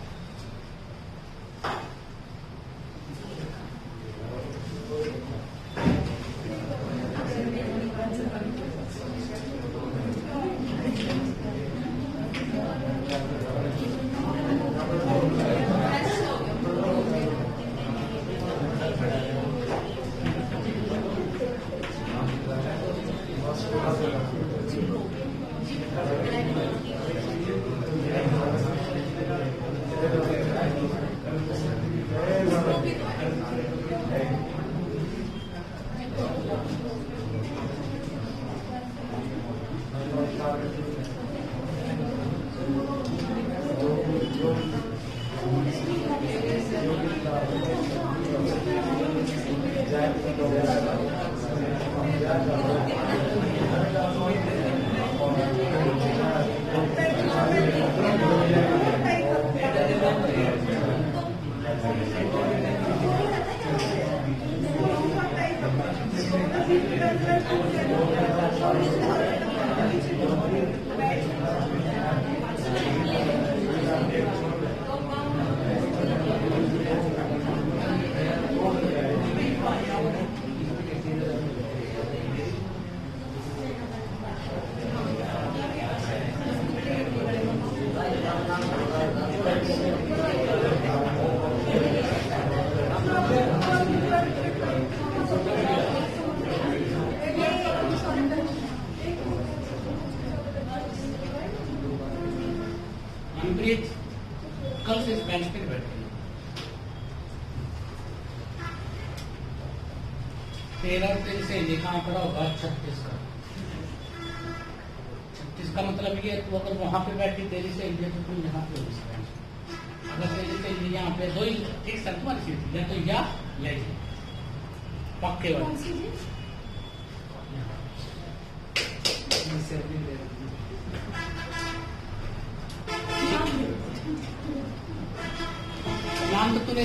कल से इस बेंच पे बैठे 13 और 3 से लिखा आंकड़ा होगा 36 का। 36 का मतलब ये तो अगर वहां पे बैठी तेरी से इंडिया तो तुम यहाँ पे अगर तेरी से इंडिया यहाँ पे दो ही एक साथ तुम्हारी सीट या तो या पक्के वाले नाम तो तूने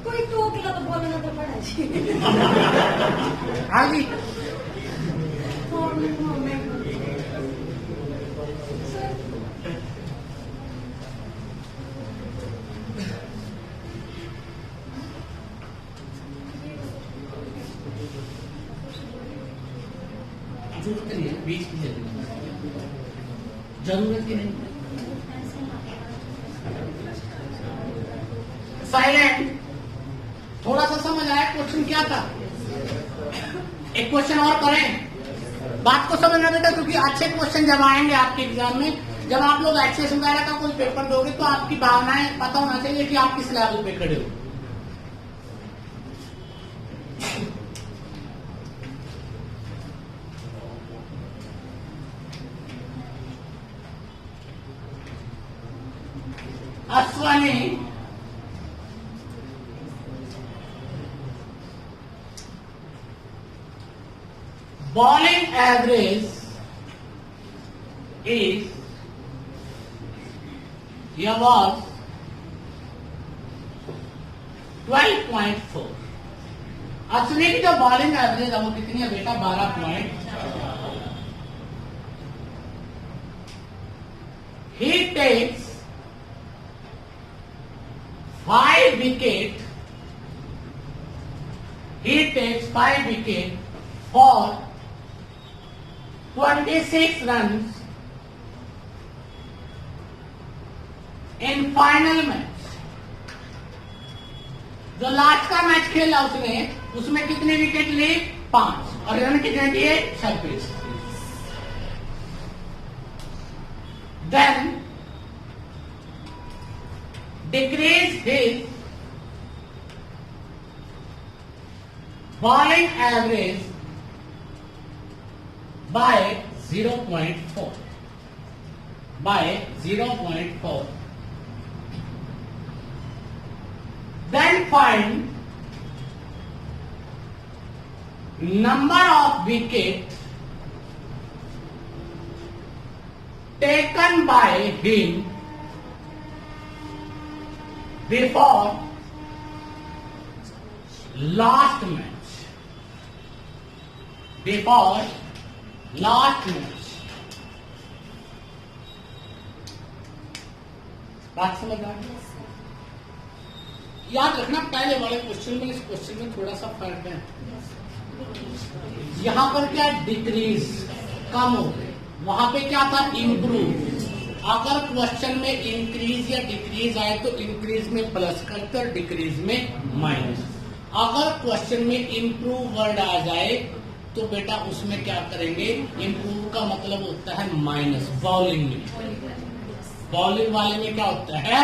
कोई टोकला तो बोलना तो पड़ा आगे जरूरत नहीं है, बीच की जरूरत ही नहीं। साइलेंट। थोड़ा सा समझ आया क्वेश्चन क्या था? एक क्वेश्चन और करें, बात को समझना बेटा, क्योंकि अच्छे क्वेश्चन जब आएंगे आपके एग्जाम में, जब आप लोग एक्सेस वगैरह का कोई पेपर दोगे तो आपकी भावनाएं पता होना चाहिए कि आप किस लेवल पे खड़े हो। Ashwani bowling average is here was 12.4. Ashwini की जो बॉलिंग एवरेज है वो कितनी है बेटा? 12 point. He takes 5 wicket. He takes 5 wicket for 26 runs in final match. जो लास्ट का मैच खेला उसने, उसमें कितने विकेट लिए? 5। और रन कितने दिए? 26। Then decrease his bowling average by 0.4. By 0.4. Then find number of wickets taken by him before last match. Before last match. बात समझ आ गई? याद रखना पहले वाले क्वेश्चन में इस क्वेश्चन में थोड़ा सा फर्क है। यहां पर क्या डिक्रीज, कम हो गए, वहां पे क्या था? इंप्रूव। अगर क्वेश्चन में इंक्रीज या डिक्रीज आए तो इंक्रीज में प्लस करते और डिक्रीज में माइनस। अगर क्वेश्चन में इंप्रूव वर्ड आ जाए तो बेटा उसमें क्या करेंगे? इंप्रूव का मतलब होता है माइनस। बॉलिंग में, बॉलिंग वाले में क्या होता है?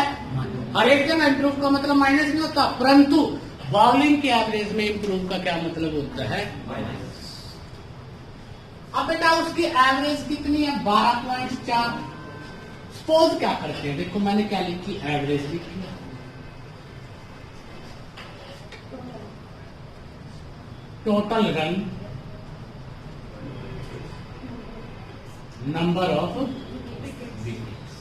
हर एक जगह इंप्रूव का मतलब माइनस नहीं होता, परंतु बॉलिंग के एवरेज में इंप्रूव का क्या मतलब होता है? माइनस। अब बेटा उसकी एवरेज कितनी है? 12.4। सपोज क्या करते हैं, देखो मैंने क्या लिखी? एवरेज लिखी है। Total run, number of wickets.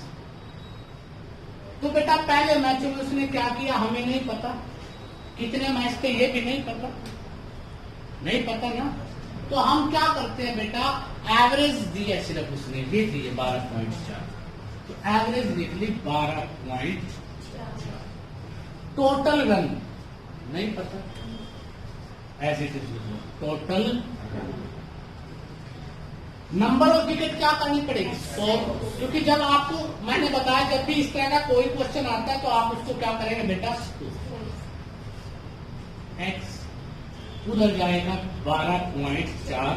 तो बेटा पहले मैच में उसने क्या किया हमें नहीं पता, कितने मैच थे ये भी नहीं पता, नहीं पता ना। तो हम क्या करते हैं बेटा, एवरेज दी है सिर्फ उसने, ये दी है 12.4, तो एवरेज लिख ली 12.4। टोटल रन नहीं पता, as it is total. Number of wicket क्या करनी पड़ेगी? 100, क्योंकि जब आपको मैंने बताया जब भी इस तरह का कोई क्वेश्चन आता है तो आप उसको क्या करेंगे बेटा? एक्स उधर जाएगा 12.4,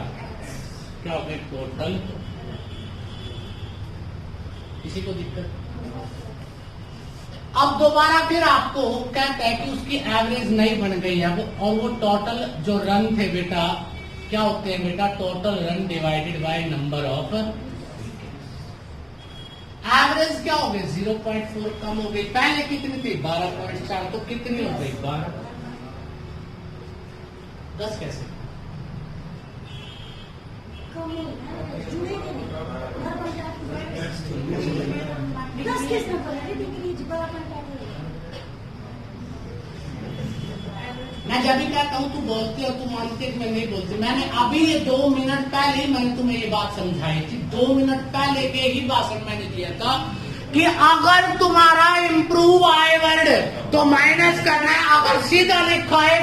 क्या हो गया टोटल। किसी को दिक्कत? अब दोबारा फिर आपको कहता है कि उसकी एवरेज नहीं बन गई है वो, और वो टोटल जो रन थे बेटा क्या होते हैं बेटा? Total run divided by number of. Average क्या हो गई? 0.4 कम हो गई। पहले कितनी थी? 12.4, तो कितनी हो गई? 12। 10 कैसे? मैं जब भी कहता हूँ तू बोलती और तू मानती है, मैं नहीं बोलती। मैंने अभी ये 2 मिनट पहले ही मैंने तुम्हें ये बात समझाई थी। 2 मिनट पहले के ही भाषण मैंने दिया था कि अगर तुम्हारा इंप्रूव आए वर्ड तो माइनस करना है, अगर सीधा लिखा है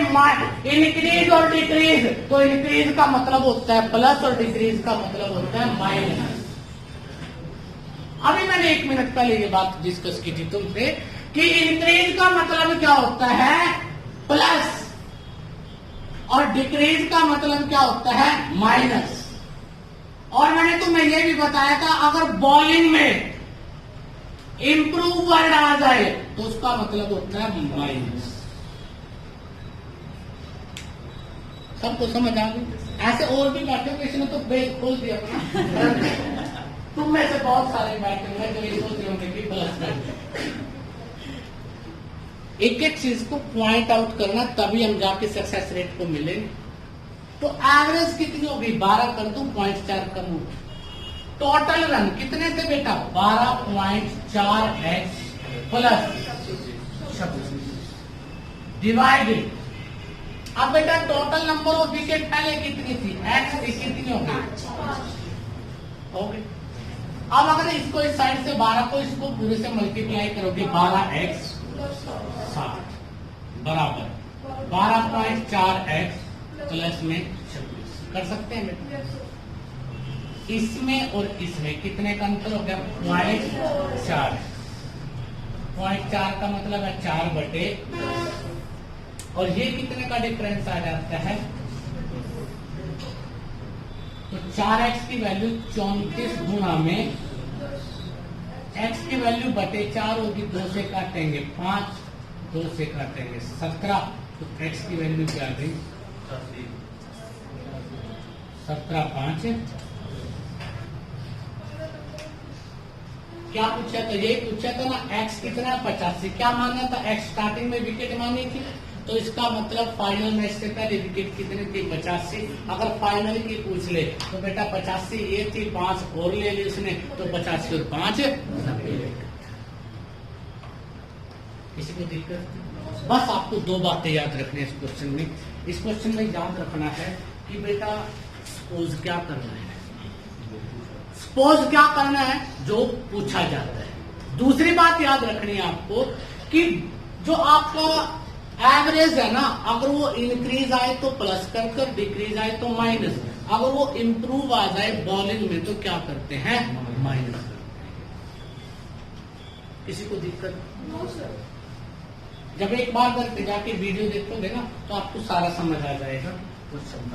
इंक्रीज और डिक्रीज तो इंक्रीज का मतलब होता है प्लस और डिक्रीज का मतलब होता है माइनस। अभी मैंने 1 मिनट पहले ये बात डिस्कस की थी तुमसे कि इंक्रीज का मतलब क्या होता है? प्लस, और डिक्रीज का मतलब क्या होता है? माइनस। और मैंने तुम्हें यह भी बताया था अगर बॉलिंग में इंप्रूव वर्ड आ जाए तो उसका मतलब होता है माइनस। सबको समझ आ गई? ऐसे और भी बैठे हुए, इसने तो बेस खोल दिया अपना। तुम में से बहुत सारे बैठे हुए जो ये सोच रहे होंगे कि प्लस कर। एक एक चीज को पॉइंट आउट करना, तभी हम जाके सक्सेस रेट को मिलेंगे। तो एवरेज कितनी होगी? 12 कर दूं, 0.4 कम हो। टोटल रन कितने थे बेटा? 12.4x plus 26 divided. अब बेटा टोटल नंबर ऑफ विकेट पहले कितनी थी? x की कितनी हो गई? अब अगर इसको इस साइड से 12 को इसको पूरे से मल्टीप्लाई करोगे, 12x 60 बराबर 12.4x प्लस में 26 कर सकते हैं बेटा। इसमें और इसमें कितने का अंतर हो गया? 0.4। 0.4 का मतलब है 4 बटे, और ये कितने का डिफरेंस आ जाता है? तो 4x की वैल्यू 34 गुना में x की वैल्यू बटे 4 होगी, 2 से काटेंगे 5, 2 से काटेंगे 17, तो x की वैल्यू क्या आ गई? 17 5 क्या पूछा था? यही पूछा था ना, x कितना? 85। क्या माना था? x स्टार्टिंग में विकेट मानी थी, तो इसका मतलब फाइनल मैच से पहले विकेट कितने थी? 85। अगर फाइनल की पूछ ले तो बेटा 85 ये थी, 5 और ले ली उसने, तो 85 और 5 90। किसी को दिक्कत? बस आपको 2 बातें याद रखनी है इस क्वेश्चन में। इस क्वेश्चन में याद रखना है कि बेटा सपोज क्या करना है, सपोज क्या करना है जो पूछा जाता है। दूसरी बात याद रखनी है आपको कि जो आपका एवरेज है ना, अगर वो इंक्रीज आए तो प्लस कर, डिक्रीज आए तो माइनस, अगर वो इंप्रूव आ जाए बॉलिंग में तो क्या करते हैं? माइनस करते हैं। किसी को दिक्कत? जब एक बार करके जाके वीडियो देखोगे ना तो आपको सारा समझ आ जाएगा कुछ शब्द।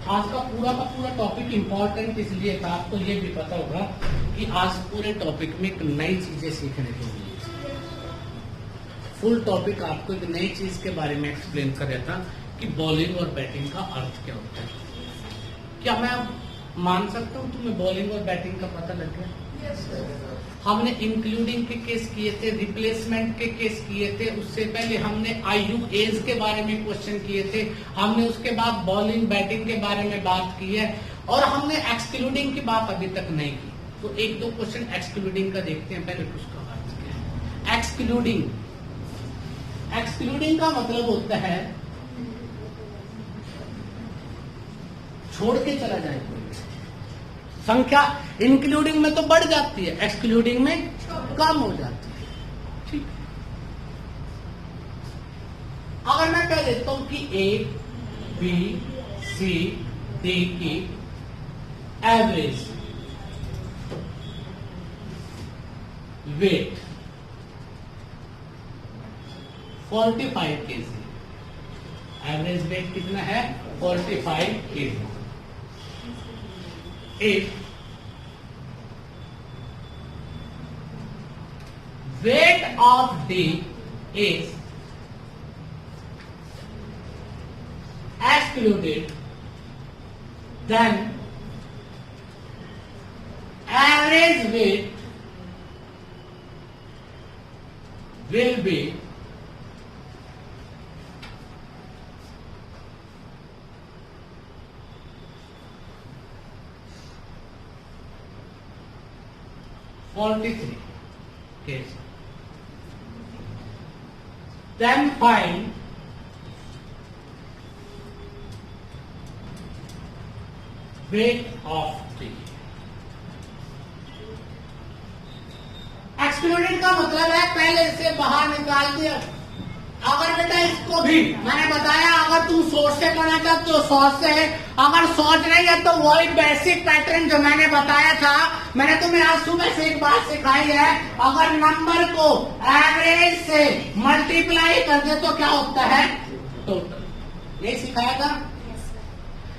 आज का पूरा टॉपिक इंपॉर्टेंट इसलिए था, आपको ये भी पता होगा कि आज पूरे टॉपिक में एक नई चीजें सीखने को मिली। फुल टॉपिक आपको एक नई चीज के बारे में एक्सप्लेन कर रहा था कि बॉलिंग और बैटिंग का अर्थ क्या होता है। क्या मैं मान सकता हूँ तुम्हें बॉलिंग और बैटिंग का पता लग गया? हमने इंक्लूडिंग के केस किए थे, रिप्लेसमेंट के केस किए थे, उससे पहले हमने आयु एज के बारे में क्वेश्चन किए थे, हमने उसके बाद बॉलिंग बैटिंग के बारे में बात की है, और हमने एक्सक्लूडिंग की बात अभी तक नहीं की। तो 1-2 क्वेश्चन एक्सक्लूडिंग का देखते हैं पहले। उसका अर्थ क्या है? एक्सक्लूडिंग का मतलब होता है छोड़ के चला जाए कोई संख्या। इंक्लूडिंग में तो बढ़ जाती है, एक्सक्लूडिंग में कम हो जाती है। ठीक। अगर मैं कह देता हूं कि ए बी सी डी की average weight 45 kg, average weight कितना है? 45 kg। If weight of D is excluded, then average weight will be 43 kg. Then find weight of D. Excluded का मतलब है पहले से बाहर निकाल दिया। अगर बेटा इसको भी मैंने बताया, अगर तुम सोच से करना चाहते हो सोच से, अगर सोच नहीं है तो वही बेसिक पैटर्न जो मैंने बताया था, मैंने तुम्हें आज सुबह से एक बात सिखाई है। अगर नंबर को एवरेज से मल्टीप्लाई कर दे तो क्या होता है? टोटल। ये सिखाया था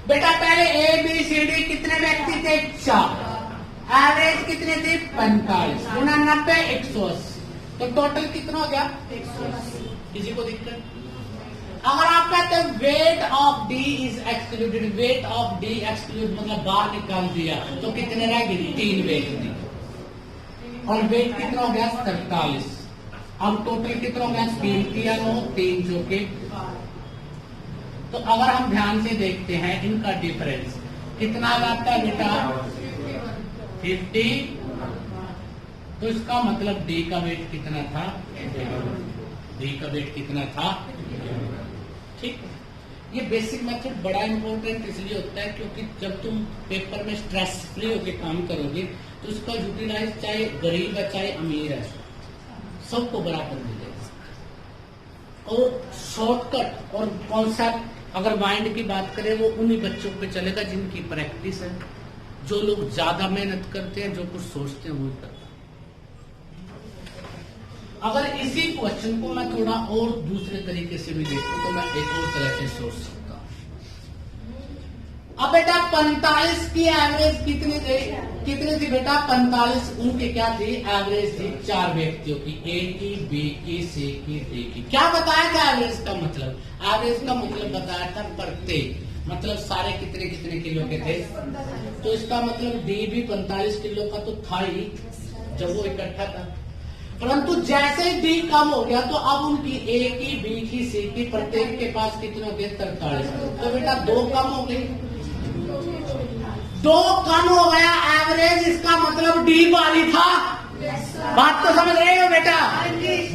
बेटा। पहले ए बी सी डी कितने व्यक्ति थे? 4। एवरेज कितने थे? 45 गुना 90 180, तो टोटल कितना हो गया? 180। किसी को दिक्कत? अगर आप कहते हैं weight of D is excluded, weight of D exclude मतलब बाहर निकाल दिया, तो कितने रह गए? 3 वेट दी। और वेट कितना हो गया? 47। अब टोटल कितना हो गया? 3 किया 9, 3 चौके। तो अगर हम ध्यान से देखते हैं इनका डिफरेंस कितना आता है बेटा? 50। तो इसका मतलब डी का वेट कितना था? डी का वेट कितना था? ठीक है। ये बेसिक मेथड बड़ा इंपॉर्टेंट इसलिए होता है क्योंकि जब तुम पेपर में स्ट्रेस फ्री होकर काम करोगे तो उसका यूटिलाइज चाहे गरीब है चाहे अमीर है सबको बराबर मिलेगा। और शॉर्टकट और कॉन्सेप्ट अगर माइंड की बात करें वो उन्हीं बच्चों पे चलेगा जिनकी प्रैक्टिस है, जो लोग ज्यादा मेहनत करते हैं, जो कुछ सोचते हैं वो करते हैं। अगर इसी क्वेश्चन को मैं थोड़ा और दूसरे तरीके से भी देखूं तो मैं एक और तरह से सोच सकता हूं। अब बेटा 45 की एवरेज कितनी थी बेटा? 45 उनके क्या थी? एवरेज थी 4 व्यक्तियों की, ए की, बी की, सी की, डी की। क्या बताया था एवरेज का मतलब? एवरेज का मतलब बताया था प्रत्येक, मतलब सारे कितने कितने किलो के थे। तो इसका मतलब डी भी 45 किलो का तो था ही जब वो इकट्ठा था, परंतु जैसे ही डी कम हो गया तो अब उनकी ए की, बी की, सी की प्रत्येक के पास कितने हो गए? 43। तो बेटा 2 कम हो गए, 2 कम हो गया एवरेज, इसका मतलब डी भारी था। बात तो समझ रहे हो बेटा?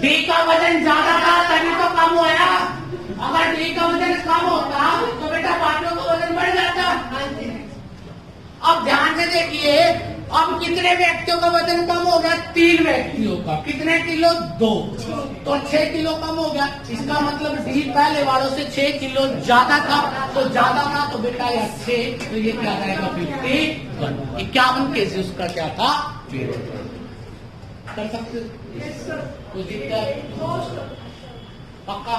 डी का वजन ज्यादा था तभी तो कम हुआ। अगर डी का वजन कम होता तो बेटा बाकियों का वजन बढ़ जाता। अब ध्यान से देखिए, अब कितने व्यक्तियों का वजन कम हो गया? 3 व्यक्तियों का। कितने किलो? 2। तो 6 किलो कम हो गया। इसका मतलब डी पहले वालों से 6 किलो ज्यादा था, तो ज्यादा था तो बेटा या 6, तो ये क्या रहेगा? 51। 51 केजी उसका क्या था? कर सकते कोई दिक्कत? पक्का?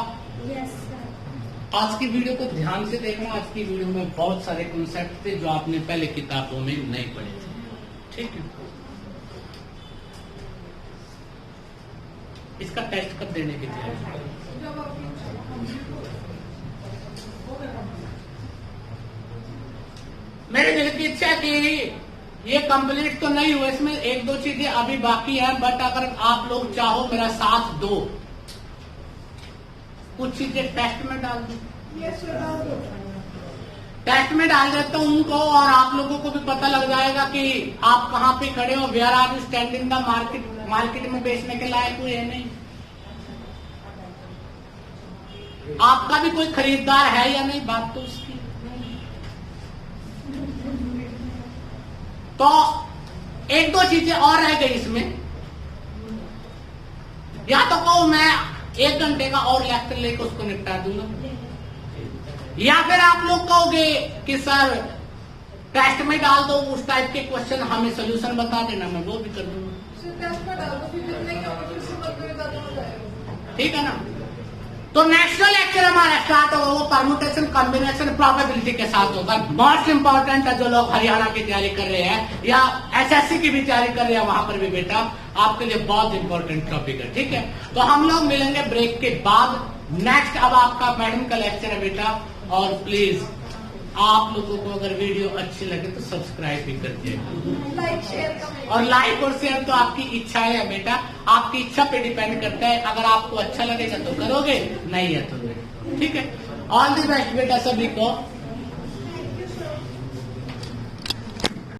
आज की वीडियो को ध्यान से देखना। आज की वीडियो में बहुत सारे कॉन्सेप्ट थे जो आपने पहले किताबों में नहीं पढ़े थे। ठीक है, इसका टेस्ट कब देने की तैयारी? मेरे दिल की इच्छा कि ये कंप्लीट तो नहीं हुआ, इसमें 1-2 चीजें अभी बाकी है, बट अगर आप लोग चाहो मेरा साथ दो, कुछ चीजें टेस्ट में डाल दो। टेस्ट में डाल देता हूं उनको, और आप लोगों को भी पता लग जाएगा कि आप कहां पे खड़े हो, where are you standing the market में बेचने के लायक हुए नहीं। आपका भी कोई खरीदार है या नहीं, बात तो उसकी। तो 1-2 चीजें और रह गई इसमें, या तो को मैं 1 घंटे का और लेक्चर लेकर उसको निपटा दूंगा, या फिर आप लोग कहोगे कि सर टेस्ट में डाल दो उस टाइप के क्वेश्चन, हमें सोल्यूशन बता देना, मैं वो भी कर दूंगा। ठीक है ना? तो नेक्स्ट लेक्चर हमारा स्टार्ट होगा, वो परम्यूटेशन कॉम्बिनेशन प्रोबेबिलिटी के साथ होगा। मोस्ट इंपॉर्टेंट है, जो लोग हरियाणा की तैयारी कर रहे हैं या एसएससी की भी तैयारी कर रहे हैं, वहां पर भी बेटा आपके लिए बहुत इंपॉर्टेंट टॉपिक है। ठीक है, तो हम लोग मिलेंगे ब्रेक के बाद। नेक्स्ट अब आपका मैडम का लेक्चर है बेटा, और प्लीज आप लोगों को अगर वीडियो अच्छी लगे तो सब्सक्राइब भी कर दीजिएगा, और लाइक और शेयर तो आपकी इच्छा है बेटा, आपकी इच्छा पे डिपेंड करता है। अगर आपको अच्छा लगेगा तो करोगे, नहीं है तो नहीं। ठीक है, ऑल द बेस्ट बेटा सभी को।